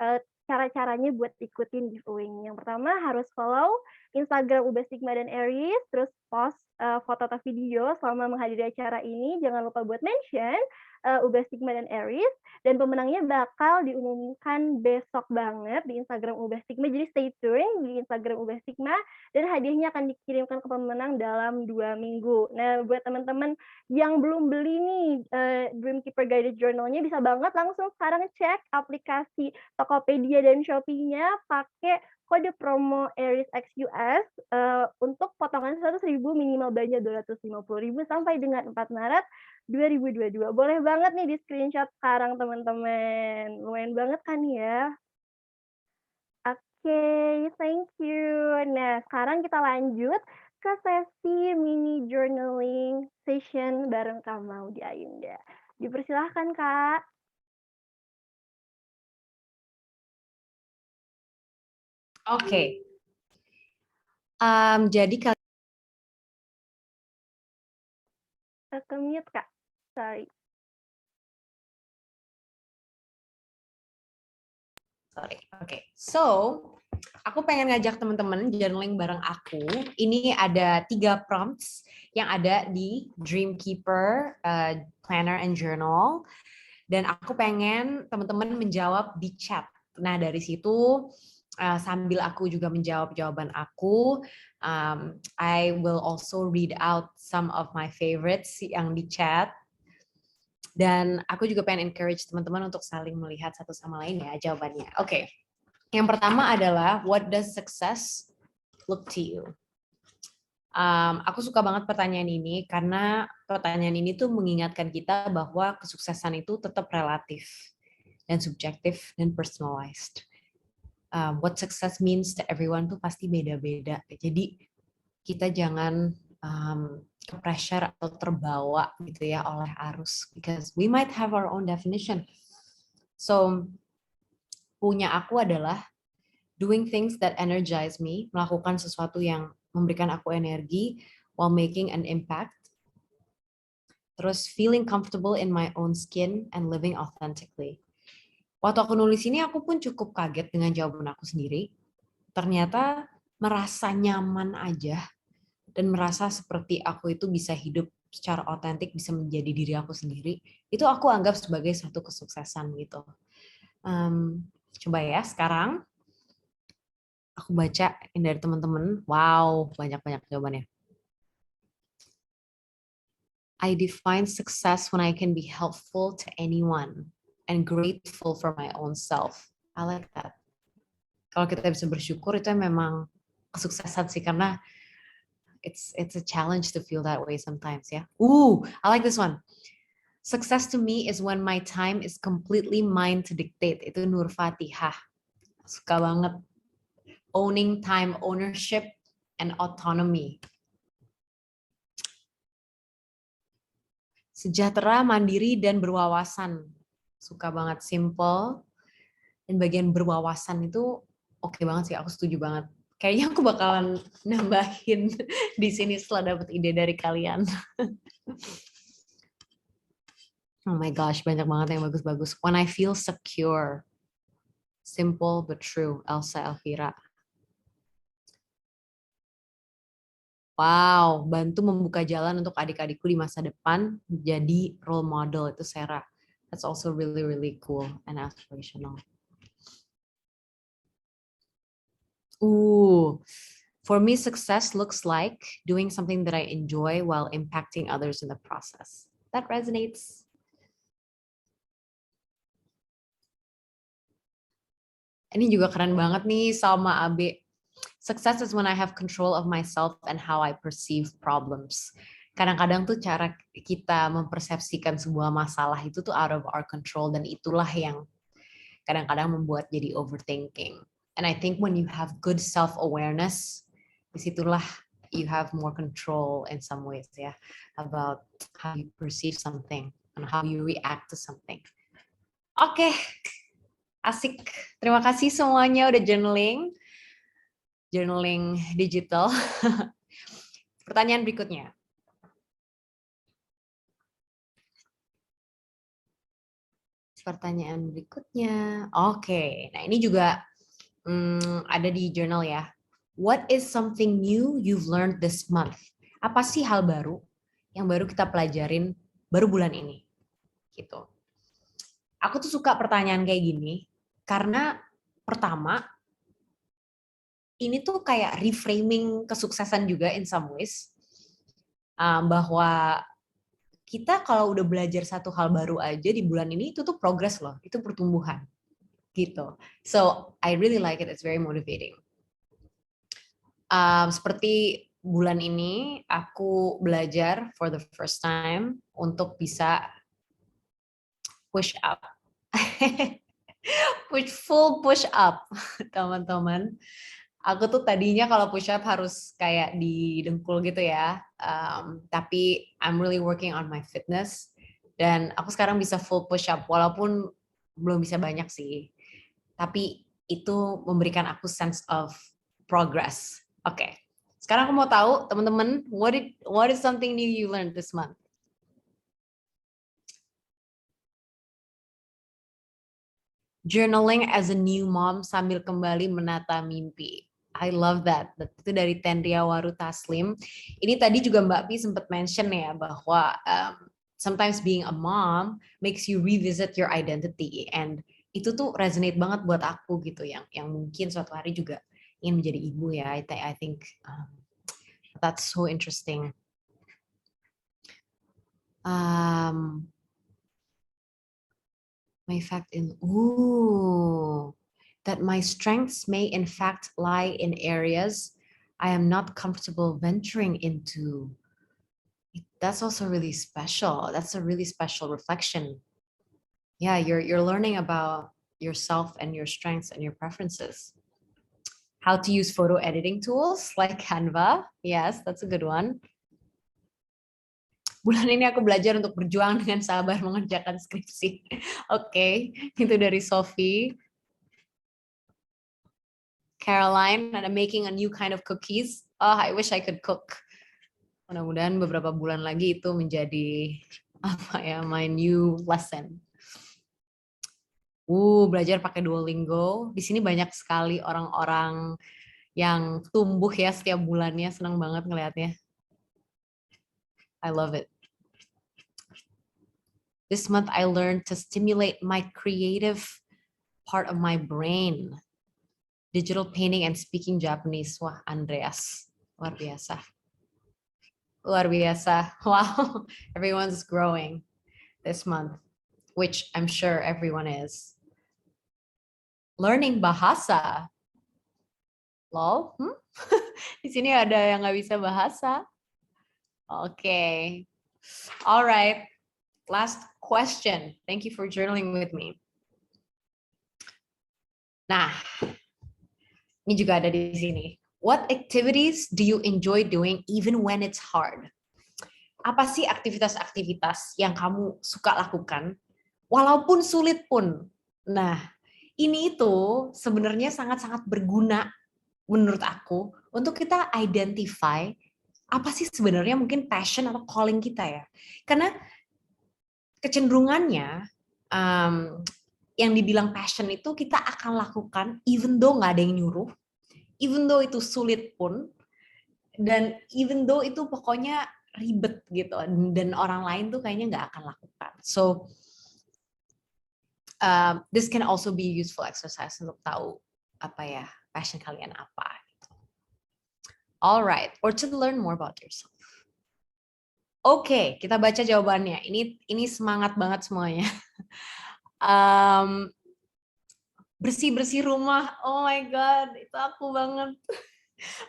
cara-caranya buat ikutin giveaway-nya. Yang pertama harus follow Instagram Ubah Stigma dan Aries, terus post, foto atau video selama menghadiri acara ini. Jangan lupa buat mention, Ubah Stigma dan Aries, dan pemenangnya bakal diumumkan besok banget di Instagram Ubah Stigma. Jadi stay tune di Instagram Ubah Stigma, dan hadiahnya akan dikirimkan ke pemenang dalam 2 minggu. Nah, buat teman-teman yang belum beli nih, Dreamkeeper Guided Journal-nya, bisa banget langsung sekarang cek aplikasi Tokopedia dan Shopee-nya pakai kode promo AriesXUS, untuk potongan 100.000 minimal belanja 250.000 sampai dengan 4 Maret 2022. Boleh banget nih di-screenshot sekarang teman-teman. Lumayan banget kan ya? Oke, thank you. Nah, sekarang kita lanjut ke sesi mini journaling session bareng Kak Maudy Ayunda. Dipersilahkan, Kak. Oke. Jadi Ke-mute, Kak. Sorry. Oke. So, aku pengen ngajak teman-teman journaling bareng aku. Ini ada 3 prompts yang ada di Dreamkeeper Planner and Journal. Dan aku pengen teman-teman menjawab di chat. Nah, dari situ sambil aku juga menjawab jawaban aku, I will also read out some of my favorites yang di chat. Dan aku juga pengen encourage teman-teman untuk saling melihat satu sama lain ya jawabannya. Oke. Yang pertama adalah, what does success look to you? Aku suka banget pertanyaan ini karena pertanyaan ini tuh mengingatkan kita bahwa kesuksesan itu tetap relatif dan subjektif dan personalized. What success means to everyone tuh pasti beda-beda. Jadi kita jangan ke pressure atau terbawa gitu ya oleh arus, because we might have our own definition. So punya aku adalah doing things that energize me, melakukan sesuatu yang memberikan aku energi while making an impact. Terus feeling comfortable in my own skin and living authentically. Waktu aku nulis ini aku pun cukup kaget dengan jawaban aku sendiri. Ternyata merasa nyaman aja dan merasa seperti aku itu bisa hidup secara otentik, bisa menjadi diri aku sendiri, itu aku anggap sebagai satu kesuksesan gitu. Coba ya, sekarang aku baca dari teman-teman. Wow, banyak-banyak jawabannya. I define success when I can be helpful to anyone and grateful for my own self. I like that. Kalau kita bisa bersyukur itu memang kesuksesan sih, karena it's a challenge to feel that way sometimes ya. I like this one. Success to me is when my time is completely mine to dictate. Itu Nur Fatihah. Suka banget. Owning time ownership and autonomy. Sejahtera, mandiri, dan berwawasan. Suka banget, simple. Dan bagian berwawasan itu oke banget sih, aku setuju banget. Kayaknya aku bakalan nambahin di sini setelah dapat ide dari kalian. Oh my gosh, banyak banget yang bagus-bagus. When I feel secure. Simple but true, Elsa Elvira. Wow, bantu membuka jalan untuk adik-adikku di masa depan, jadi role model, itu Sarah. That's also really, really cool and aspirational. For me, success looks like doing something that I enjoy while impacting others in the process. That resonates. Ini juga keren banget nih sama Abe. Success is when I have control of myself and how I perceive problems. Kadang-kadang tuh cara kita mempersepsikan sebuah masalah itu tuh out of our control, dan itulah yang kadang-kadang membuat jadi overthinking. And I think when you have good self-awareness, disitulah you have more control in some ways ya, about how you perceive something and how you react to something. Oke, asik. Terima kasih semuanya udah journaling digital. Pertanyaan berikutnya. pertanyaan berikutnya. Oke, nah ini juga ada di journal ya. What is something new you've learned this month? Apa sih hal baru yang baru kita pelajarin baru bulan ini? Gitu. Aku tuh suka pertanyaan kayak gini karena pertama ini tuh kayak reframing kesuksesan juga in some ways. Bahwa kita kalau udah belajar satu hal baru aja di bulan ini itu tuh progress loh, itu pertumbuhan gitu. So I really like it, it's very motivating. Seperti bulan ini aku belajar for the first time untuk bisa push up, full push up, teman-teman. Aku tuh tadinya kalau push up harus kayak di dengkul gitu ya, tapi I'm really working on my fitness dan aku sekarang bisa full push up walaupun belum bisa banyak sih, tapi itu memberikan aku sense of progress. Oke, sekarang aku mau tahu teman-teman, what is something new you learned this month? Journaling as a new mom sambil kembali menata mimpi. I love that. Itu dari Tendria Waru Taslim. Ini tadi juga Mbak Pi sempat mention ya bahwa sometimes being a mom makes you revisit your identity, and itu tuh resonate banget buat aku gitu, yang mungkin suatu hari juga ingin menjadi ibu ya. I think that's so interesting. My fact in that my strengths may in fact lie in areas I am not comfortable venturing into. That's also really special. That's a really special reflection. Yeah, you're learning about yourself and your strengths and your preferences. How to use photo editing tools like Canva. Yes, that's a good one. Bulan ini aku belajar untuk berjuang dengan sabar mengerjakan skripsi. Oke, itu dari Sophie. Caroline, and I'm making a new kind of cookies. Oh, I wish I could cook. Mudah-mudahan beberapa bulan lagi itu menjadi my new lesson. Belajar pakai Duolingo. Di sini banyak sekali orang-orang yang tumbuh ya setiap bulannya. Senang banget ngelihatnya. I love it. This month I learned to stimulate my creative part of my brain. Digital painting and speaking Japanese. Wah, Andreas. Luar biasa. Luar biasa. Wow. Everyone's growing this month, which I'm sure everyone is. Learning bahasa. Lol. Di sini ada yang nggak bisa bahasa. Okay. All right. Last question. Thank you for journaling with me. Nah, ini juga ada di sini. What activities do you enjoy doing even when it's hard? Apa sih aktivitas-aktivitas yang kamu suka lakukan walaupun sulit pun? Nah, ini itu sebenarnya sangat-sangat berguna menurut aku untuk kita identify apa sih sebenarnya mungkin passion atau calling kita ya. Karena kecenderungannya yang dibilang passion itu kita akan lakukan even though nggak ada yang nyuruh, even though itu sulit pun, dan even though itu pokoknya ribet gitu, dan orang lain tuh kayaknya nggak akan lakukan. So, this can also be useful exercise untuk tahu apa ya passion kalian apa. Gitu. Alright, or to learn more about yourself. Oke, kita baca jawabannya. Ini semangat banget semuanya. Bersih-bersih rumah, oh my god, itu aku banget.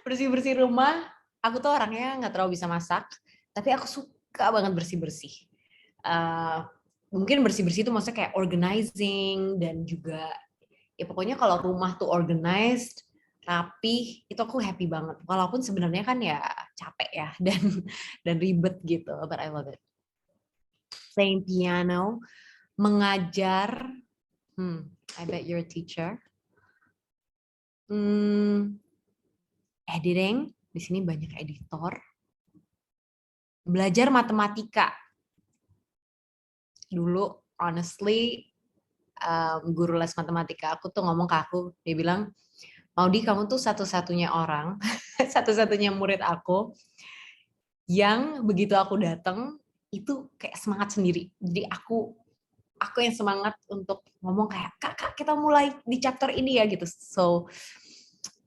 Bersih-bersih rumah, aku tuh orangnya nggak terlalu bisa masak, tapi aku suka banget bersih-bersih. Mungkin bersih-bersih itu maksudnya kayak organizing, dan juga ya pokoknya kalau rumah tuh organized, rapi, itu aku happy banget. Walaupun sebenarnya kan ya capek ya, dan ribet gitu, but I love it. Playing piano, mengajar, I bet you're a teacher. Editing, di sini banyak editor. Belajar matematika. Dulu, honestly, guru les matematika aku tuh ngomong ke aku, dia bilang, Maudi kamu tuh satu-satunya orang, satu-satunya murid aku yang begitu aku datang itu kayak semangat sendiri. Jadi aku yang semangat untuk ngomong kayak kak kita mulai di chapter ini ya gitu. So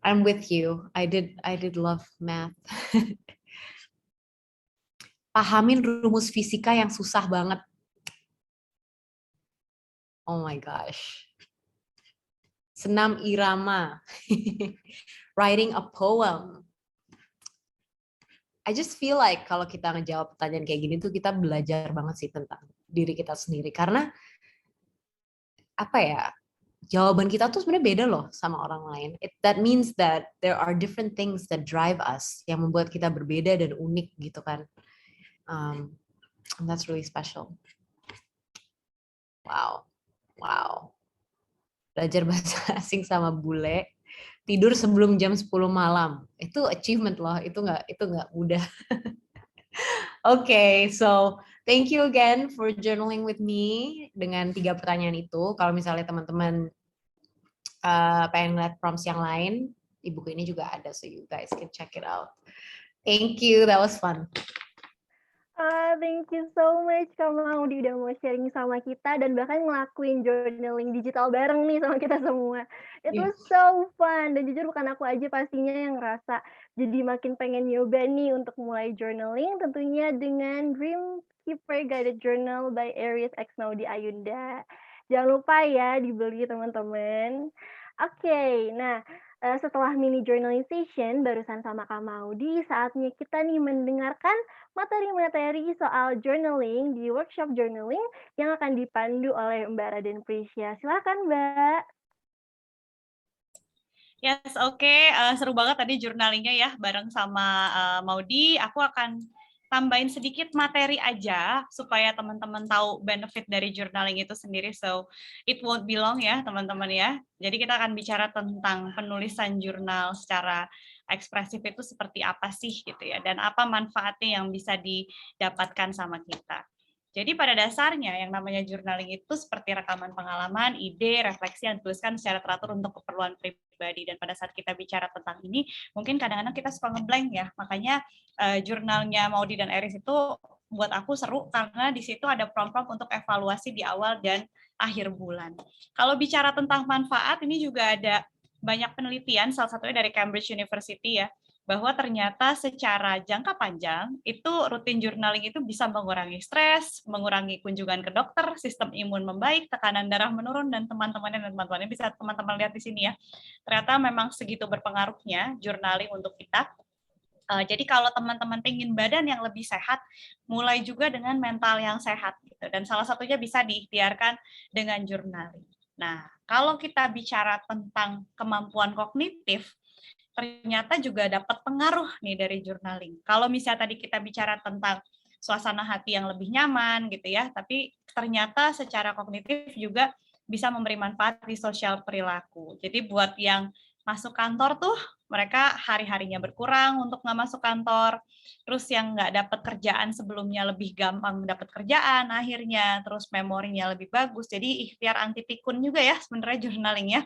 I'm with you. I did love math. Pahamin rumus fisika yang susah banget. Oh my gosh. Senam irama. Writing a poem. I just feel like kalau kita ngejawab pertanyaan kayak gini tuh kita belajar banget sih tentang diri kita sendiri. Karena apa ya, jawaban kita tuh sebenarnya beda loh sama orang lain. That means that there are different things that drive us yang membuat kita berbeda dan unik gitu kan. And that's really special. Wow. Belajar bahasa asing sama bule, tidur sebelum jam 10 malam. Itu achievement loh, itu nggak mudah. Okay, so thank you again for journaling with me dengan 3 pertanyaan itu. Kalau misalnya teman-teman pengen ngeliat prompts yang lain, di buku ini juga ada, so you guys can check it out. Thank you, that was fun. Thank you so much Kak Maudi udah mau sharing sama kita dan bahkan ngelakuin journaling digital bareng nih sama kita semua. It was so fun dan jujur bukan aku aja pastinya yang ngerasa jadi makin pengen nyoba nih untuk mulai journaling tentunya dengan Dream Keeper Guided Journal by Aries X Maudi Ayunda. Jangan lupa ya dibeli teman-teman. Oke, nah setelah mini journaling session barusan sama Kak Maudi, saatnya kita nih mendengarkan materi-materi soal journaling di workshop journaling yang akan dipandu oleh Mbak Raden Prisya. Silakan Mbak. Yes, oke. Seru banget tadi journalingnya ya bareng sama Maudi. Aku akan tambahin sedikit materi aja supaya teman-teman tahu benefit dari journaling itu sendiri. So, it won't be long ya teman-teman ya. Jadi kita akan bicara tentang penulisan jurnal secara ekspresif itu seperti apa sih gitu ya. Dan apa manfaatnya yang bisa didapatkan sama kita. Jadi pada dasarnya yang namanya journaling itu seperti rekaman pengalaman, ide, refleksi yang dituliskan secara teratur untuk keperluan pribadi. Dan pada saat kita bicara tentang ini, mungkin kadang-kadang kita suka ngeblank ya. Makanya jurnalnya Maudi dan Aries itu buat aku seru karena di situ ada prompt-prompt untuk evaluasi di awal dan akhir bulan. Kalau bicara tentang manfaat, ini juga ada banyak penelitian, salah satunya dari Cambridge University ya, bahwa ternyata secara jangka panjang itu rutin journaling itu bisa mengurangi stres, mengurangi kunjungan ke dokter, sistem imun membaik, tekanan darah menurun, dan teman-temannya bisa teman-teman lihat di sini ya. Ternyata memang segitu berpengaruhnya journaling untuk kita. Jadi kalau teman-teman ingin badan yang lebih sehat, mulai juga dengan mental yang sehat gitu. Dan salah satunya bisa diikhtiarkan dengan journaling. Nah, kalau kita bicara tentang kemampuan kognitif, ternyata juga dapat pengaruh nih dari journaling. Kalau misalnya tadi kita bicara tentang suasana hati yang lebih nyaman gitu ya, tapi ternyata secara kognitif juga bisa memberi manfaat di sosial perilaku. Jadi buat yang masuk kantor tuh mereka hari-harinya berkurang untuk nggak masuk kantor, terus yang nggak dapat kerjaan sebelumnya lebih gampang dapat kerjaan akhirnya, terus memorinya lebih bagus. Jadi ikhtiar anti pikun juga ya sebenarnya journaling ya.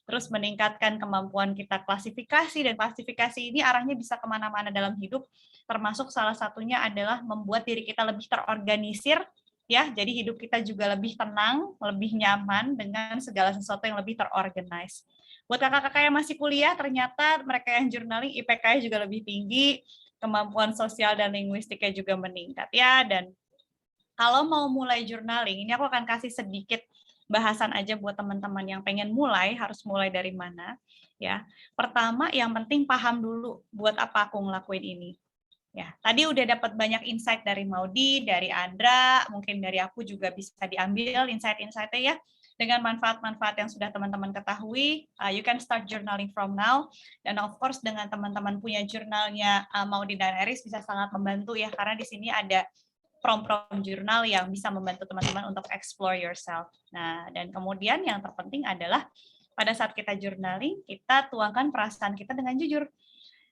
Terus meningkatkan kemampuan kita klasifikasi, dan klasifikasi ini arahnya bisa kemana-mana dalam hidup, termasuk salah satunya adalah membuat diri kita lebih terorganisir, ya, jadi hidup kita juga lebih tenang, lebih nyaman dengan segala sesuatu yang lebih terorganize. Buat kakak-kakak yang masih kuliah, ternyata mereka yang journaling IPK-nya juga lebih tinggi, kemampuan sosial dan linguistiknya juga meningkat, ya. Dan kalau mau mulai journaling, ini aku akan kasih sedikit bahasan aja buat teman-teman yang pengen mulai, harus mulai dari mana ya. Pertama, yang penting paham dulu buat apa aku ngelakuin ini. Ya, tadi udah dapat banyak insight dari Maudi, dari Andra, mungkin dari aku juga bisa diambil insight-insightnya ya. Dengan manfaat-manfaat yang sudah teman-teman ketahui, you can start journaling from now. Dan of course dengan teman-teman punya jurnalnya Maudi dan Aries bisa sangat membantu ya, karena di sini ada prompt-prompt jurnal yang bisa membantu teman-teman untuk explore yourself. Nah, dan kemudian yang terpenting adalah pada saat kita journaling, kita tuangkan perasaan kita dengan jujur.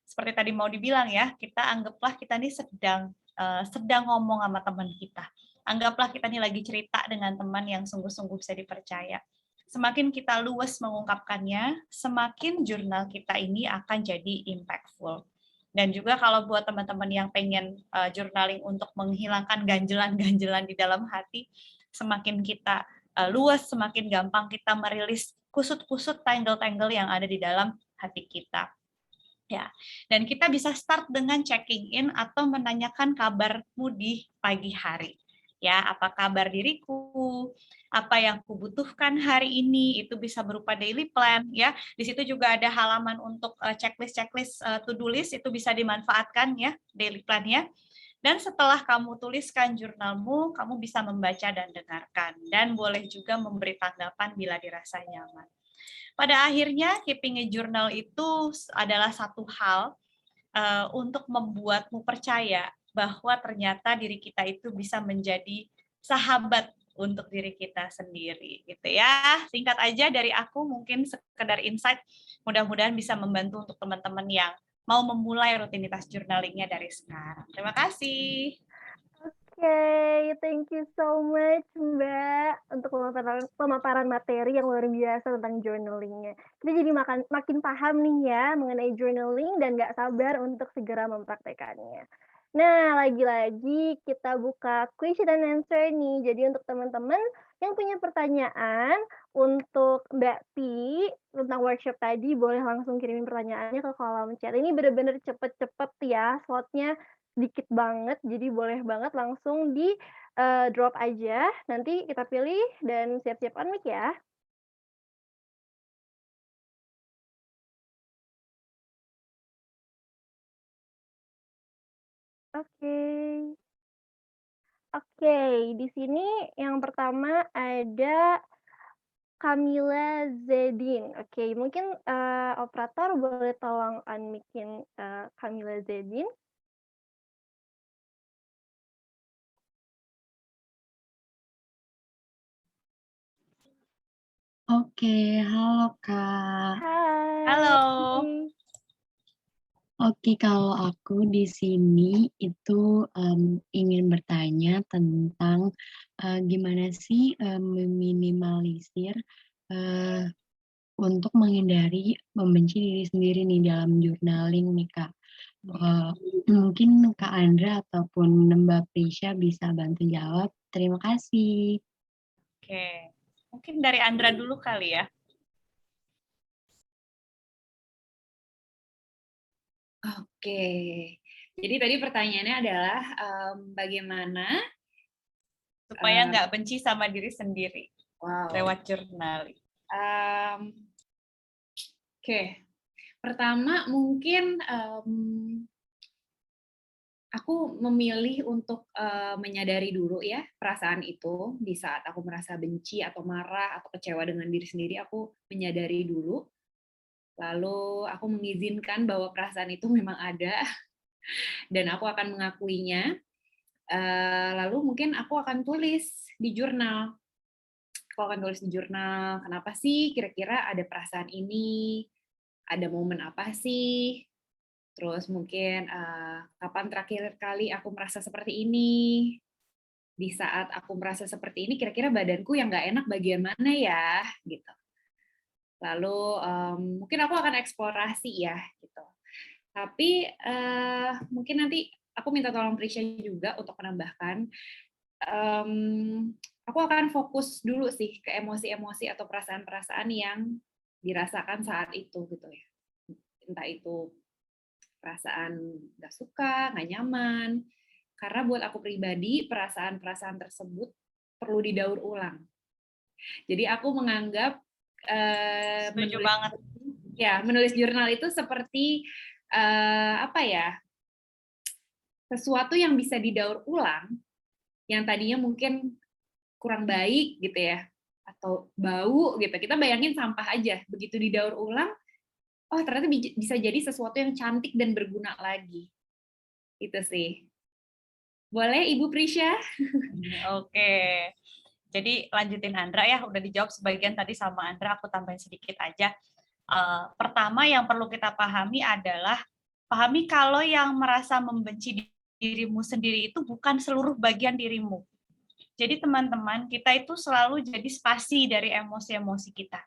Seperti tadi mau dibilang ya, kita anggaplah kita ini sedang ngomong sama teman kita. Anggaplah kita ini lagi cerita dengan teman yang sungguh-sungguh bisa dipercaya. semakin kita luas mengungkapkannya, semakin jurnal kita ini akan jadi impactful. Dan juga kalau buat teman-teman yang pengen journaling untuk menghilangkan ganjelan-ganjelan di dalam hati, semakin kita luas, semakin gampang kita merilis kusut-kusut, tangle-tangle yang ada di dalam hati kita. Ya, dan kita bisa start dengan checking in atau menanyakan kabarmu di pagi hari. Ya, apa kabar diriku? Apa yang kubutuhkan hari ini? Itu bisa berupa daily plan, ya. Di situ juga ada halaman untuk checklist to-do list, itu bisa dimanfaatkan ya, daily plan-nya. Dan setelah kamu tuliskan jurnalmu, kamu bisa membaca dan dengarkan, dan boleh juga memberi tanggapan bila dirasa nyaman. Pada akhirnya, keeping a journal itu adalah satu hal untuk membuatmu percaya bahwa ternyata diri kita itu bisa menjadi sahabat untuk diri kita sendiri, gitu ya. Singkat aja dari aku, mungkin sekedar insight, mudah-mudahan bisa membantu untuk teman-teman yang mau memulai rutinitas journalingnya dari sekarang. Terima kasih. Oke, thank you so much Mbak untuk pemaparan materi yang luar biasa tentang journaling-nya. Kita jadi makin paham nih ya mengenai journaling dan nggak sabar untuk segera mempraktekannya. Nah, lagi-lagi kita buka question and answer nih. Jadi untuk teman-teman yang punya pertanyaan untuk Mbak Pi tentang workshop tadi, boleh langsung kirimin pertanyaannya ke kolom chat. Ini bener-bener cepet-cepet ya, slotnya sedikit banget, jadi boleh banget langsung di drop aja. Nanti kita pilih dan siap-siap on mic ya. Oke. Oke, di sini yang pertama ada Kamila Zedin. Oke, mungkin operator boleh tolong unmic-in Kamila Zedin. Oke, halo Kak. Hai. Halo. Oke, kalau aku di sini itu ingin bertanya tentang gimana sih meminimalisir untuk menghindari membenci diri sendiri nih dalam journaling nih Kak. Mungkin Kak Andra ataupun Mbak Prisha bisa bantu jawab. Terima kasih. Oke, mungkin dari Andra dulu kali ya. Oke, jadi tadi pertanyaannya adalah bagaimana Supaya nggak benci sama diri sendiri wow. lewat journaling. Oke, pertama mungkin aku memilih untuk menyadari dulu ya perasaan itu di saat aku merasa benci atau marah atau kecewa dengan diri sendiri, aku menyadari dulu. Lalu aku mengizinkan bahwa perasaan itu memang ada dan aku akan mengakuinya. Lalu mungkin aku akan tulis di jurnal. Aku akan tulis di jurnal, kenapa sih kira-kira ada perasaan ini, ada momen apa sih, terus mungkin kapan terakhir kali aku merasa seperti ini, di saat aku merasa seperti ini kira-kira badanku yang nggak enak bagian mana ya, gitu. Lalu mungkin aku akan eksplorasi ya, gitu. Tapi mungkin nanti aku minta tolong Prisha juga untuk menambahkan. Aku akan fokus dulu sih ke emosi-emosi atau perasaan-perasaan yang dirasakan saat itu, gitu ya. Entah itu perasaan nggak suka, nggak nyaman. Karena buat aku pribadi perasaan-perasaan tersebut perlu didaur ulang. Jadi aku menganggap menulis jurnal itu seperti apa ya, sesuatu yang bisa didaur ulang, yang tadinya mungkin kurang baik gitu ya, atau bau gitu. Kita bayangin sampah aja, begitu didaur ulang, oh ternyata bisa jadi sesuatu yang cantik dan berguna lagi. Itu sih. Boleh Ibu Prisha? Oke. Jadi lanjutin Andra ya, udah dijawab sebagian tadi sama Andra, aku tambahin sedikit aja. Pertama yang perlu kita pahami adalah, pahami kalau yang merasa membenci dirimu sendiri itu bukan seluruh bagian dirimu. Jadi teman-teman, kita itu selalu jadi spasi dari emosi-emosi kita.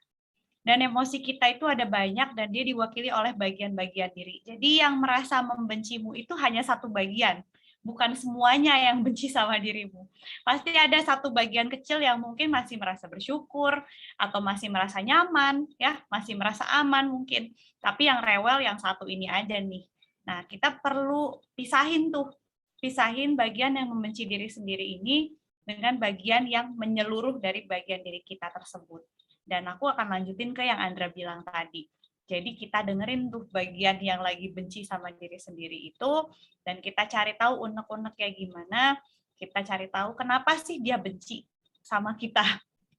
Dan emosi kita itu ada banyak dan dia diwakili oleh bagian-bagian diri. Jadi yang merasa membencimu itu hanya satu bagian, bukan semuanya yang benci sama dirimu. Pasti ada satu bagian kecil yang mungkin masih merasa bersyukur atau masih merasa nyaman, ya, masih merasa aman mungkin. Tapi yang rewel yang satu ini aja nih. Nah, kita perlu pisahin bagian yang membenci diri sendiri ini dengan bagian yang menyeluruh dari bagian diri kita tersebut. Dan aku akan lanjutin ke yang Andra bilang tadi. Jadi kita dengerin tuh bagian yang lagi benci sama diri sendiri itu, dan kita cari tahu unek-uneknya gimana, kita cari tahu kenapa sih dia benci sama kita,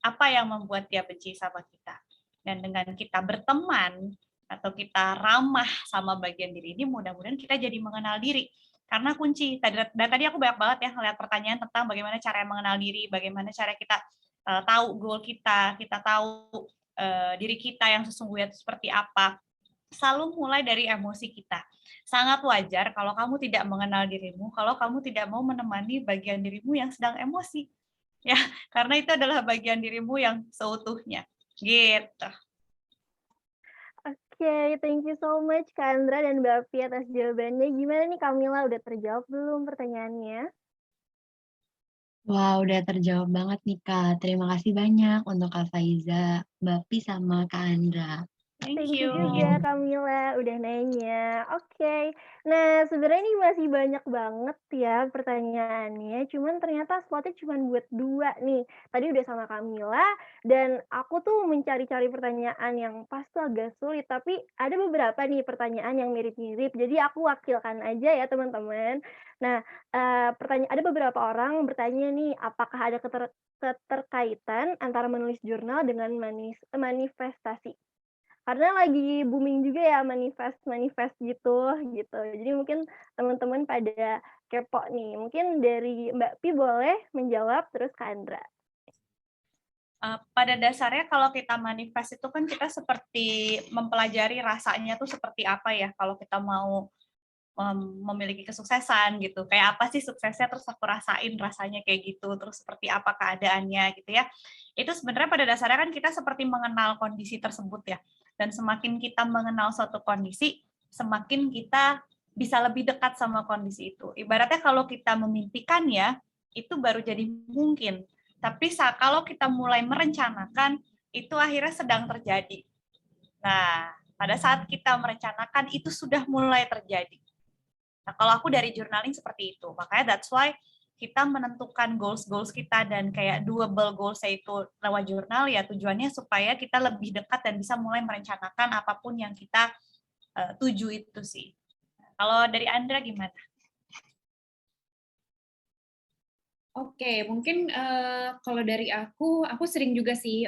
apa yang membuat dia benci sama kita. Dan dengan kita berteman, atau kita ramah sama bagian diri ini, mudah-mudahan kita jadi mengenal diri. Karena kunci, tadi aku banyak banget ya ngeliat pertanyaan tentang bagaimana cara mengenal diri, bagaimana cara kita tahu goal kita tahu diri kita yang sesungguhnya seperti apa. Selalu mulai dari emosi kita. Sangat wajar kalau kamu tidak mengenal dirimu, kalau kamu tidak mau menemani bagian dirimu yang sedang emosi. Ya, karena itu adalah bagian dirimu yang seutuhnya. Gitu. Oke, thank you so much Kak Andra dan Mbak Pi atas jawabannya. Gimana nih Kamila, udah terjawab belum pertanyaannya? Wah, udah terjawab banget nih Kak. Terima kasih banyak untuk Kak Faiza, Mbak Pi, sama Kak Andra. Thank you juga Kamila udah nanya. Oke. Nah, sebenarnya ini masih banyak banget ya pertanyaannya, cuman ternyata slotnya cuma buat 2 nih. Tadi udah sama Kamila dan aku tuh mencari-cari pertanyaan yang pas tuh agak sulit, tapi ada beberapa nih pertanyaan yang mirip-mirip. Jadi aku wakilkan aja ya teman-teman. Nah, ada beberapa orang bertanya nih, apakah ada keterkaitan antara menulis jurnal dengan manifestasi? Karena lagi booming juga ya manifest gitu. Jadi mungkin teman-teman pada kepo nih. Mungkin dari Mbak Pi boleh menjawab, terus Kak Andra. Pada dasarnya kalau kita manifest itu kan kita seperti mempelajari rasanya tuh seperti apa ya kalau kita mau memiliki kesuksesan gitu. Kayak apa sih suksesnya, terus aku rasain rasanya kayak gitu, terus seperti apa keadaannya gitu ya. Itu sebenarnya pada dasarnya kan kita seperti mengenal kondisi tersebut ya. Dan semakin kita mengenal suatu kondisi, semakin kita bisa lebih dekat sama kondisi itu. Ibaratnya kalau kita memimpikan ya, itu baru jadi mungkin. Tapi kalau kita mulai merencanakan, itu akhirnya sedang terjadi. Nah, pada saat kita merencanakan, itu sudah mulai terjadi. Nah, kalau aku dari journaling seperti itu. Makanya that's why kita menentukan goals kita dan kayak doable goals itu lewat jurnal ya tujuannya supaya kita lebih dekat dan bisa mulai merencanakan apapun yang kita tuju itu sih. Kalau dari Andra gimana? Oke, mungkin kalau dari aku sering juga sih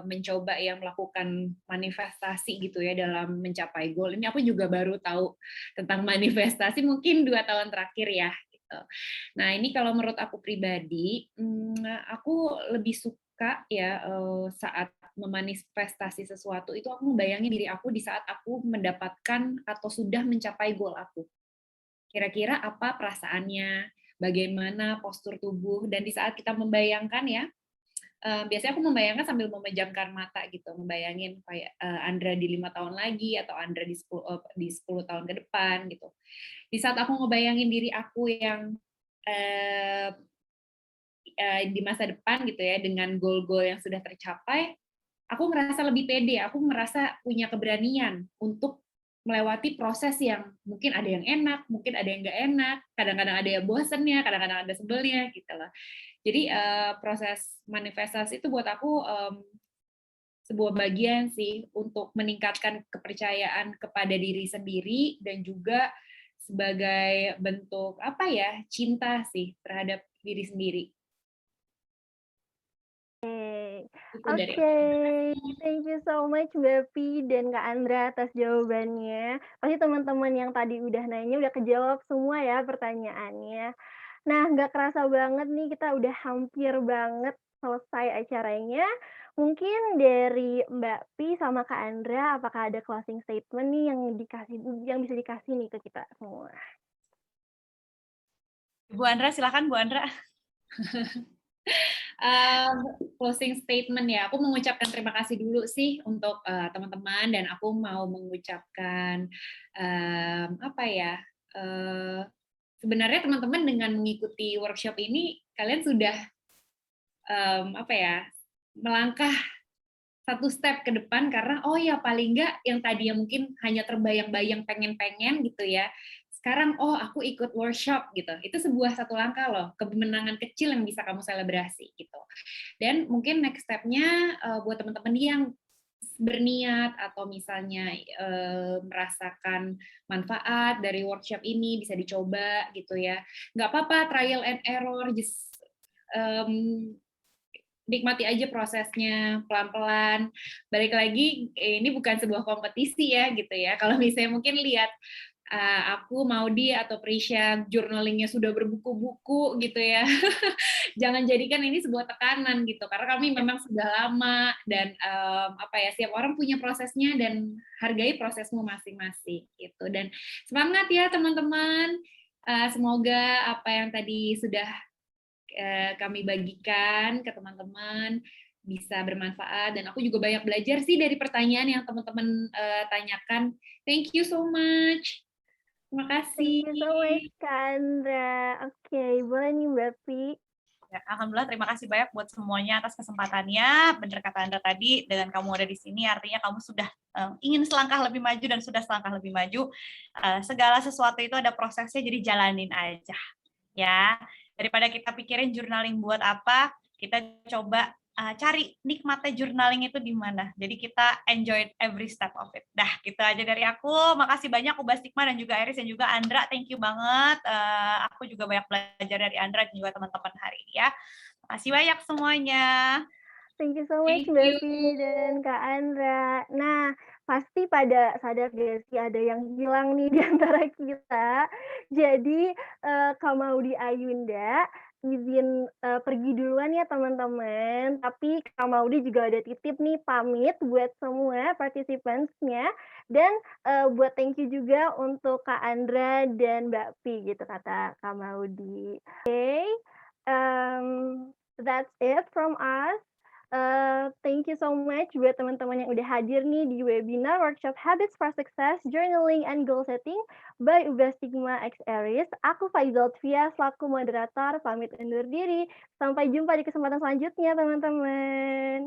mencoba yang melakukan manifestasi gitu ya dalam mencapai goal. Ini aku juga baru tahu tentang manifestasi mungkin 2 tahun terakhir ya. Gitu. Nah ini kalau menurut aku pribadi, aku lebih suka ya saat memanifestasi sesuatu itu aku membayangin diri aku di saat aku mendapatkan atau sudah mencapai goal aku. Kira-kira apa perasaannya? Bagaimana postur tubuh, dan di saat kita membayangkan ya, biasanya aku membayangkan sambil memejamkan mata gitu, membayangin kayak Andra di 5 tahun lagi atau Andra di 10 tahun ke depan gitu. Di saat aku ngebayangin diri aku yang di masa depan gitu ya, dengan goal-goal yang sudah tercapai, aku ngerasa lebih pede, aku merasa punya keberanian untuk melewati proses yang mungkin ada yang enak, mungkin ada yang nggak enak, kadang-kadang ada yang bosennya, kadang-kadang ada sebelnya gitu loh. Jadi proses manifestasi itu buat aku sebuah bagian sih untuk meningkatkan kepercayaan kepada diri sendiri dan juga sebagai bentuk apa ya, cinta sih terhadap diri sendiri. Oke, thank you so much Mbak Pi dan Kak Andra atas jawabannya. Pasti teman-teman yang tadi udah nanya udah kejawab semua ya pertanyaannya. Nah, nggak kerasa banget nih kita udah hampir banget selesai acaranya. Mungkin dari Mbak Pi sama Kak Andra, apakah ada closing statement nih yang bisa dikasih nih ke kita semua? Bu Andra, silakan Bu Andra. Closing statement ya, aku mengucapkan terima kasih dulu sih untuk teman-teman, dan aku mau mengucapkan apa ya, sebenarnya teman-teman dengan mengikuti workshop ini kalian sudah apa ya, melangkah satu step ke depan, karena oh ya paling nggak yang tadinya mungkin hanya terbayang-bayang pengen-pengen gitu ya, sekarang oh aku ikut workshop gitu, itu sebuah satu langkah loh, kemenangan kecil yang bisa kamu selebrasi gitu. Dan mungkin next step-nya buat teman-teman yang berniat atau misalnya merasakan manfaat dari workshop ini, bisa dicoba gitu ya. Nggak apa-apa, trial and error, just nikmati aja prosesnya pelan-pelan. Balik lagi, ini bukan sebuah kompetisi ya gitu ya. Kalau misalnya mungkin lihat aku, Maudi atau Prisha journalingnya sudah berbuku-buku gitu ya, jangan jadikan ini sebuah tekanan gitu, karena kami memang sudah lama, dan apa ya, setiap orang punya prosesnya, dan hargai prosesmu masing-masing gitu. Dan semangat ya teman-teman, semoga apa yang tadi sudah kami bagikan ke teman-teman bisa bermanfaat, dan aku juga banyak belajar sih dari pertanyaan yang teman-teman tanyakan. Thank you so much. Terima kasih. Thank you so much, Kak Andra. Oke, boleh nih Mbak Pi. Ya, alhamdulillah, terima kasih banyak buat semuanya atas kesempatannya. Bener kata Anda tadi, dengan kamu ada di sini artinya kamu sudah ingin selangkah lebih maju dan sudah selangkah lebih maju. Segala sesuatu itu ada prosesnya, jadi jalanin aja. Ya, daripada kita pikirin journaling buat apa, kita coba cari nikmatnya journaling itu di mana. Jadi kita enjoy every step of it. Dah, gitu aja dari aku. Makasih banyak Ubah Stigma dan juga Iris dan juga Andra. Thank you banget. Aku juga banyak belajar dari Andra dan juga teman-teman hari ini ya. Makasih banyak semuanya. Thank you so much Thank Mbak you. Pi dan Kak Andra. Nah, pasti pada sadar gak sih ada yang hilang nih di antara kita. Jadi Kak Maudi Ayunda izin pergi duluan ya teman-teman. Tapi Kak Maudi juga ada titip nih pamit buat semua participansnya. Dan buat thank you juga untuk Kak Andra dan Mbak Pi gitu kata Kak Maudi. Okay, that's it from us. Thank you so much buat teman-teman yang udah hadir nih di webinar Workshop Habits for Success, Journaling and Goal Setting by Ubah Stigma X Aries. Aku Faizal Tvia selaku moderator, pamit undur diri. Sampai jumpa di kesempatan selanjutnya teman-teman.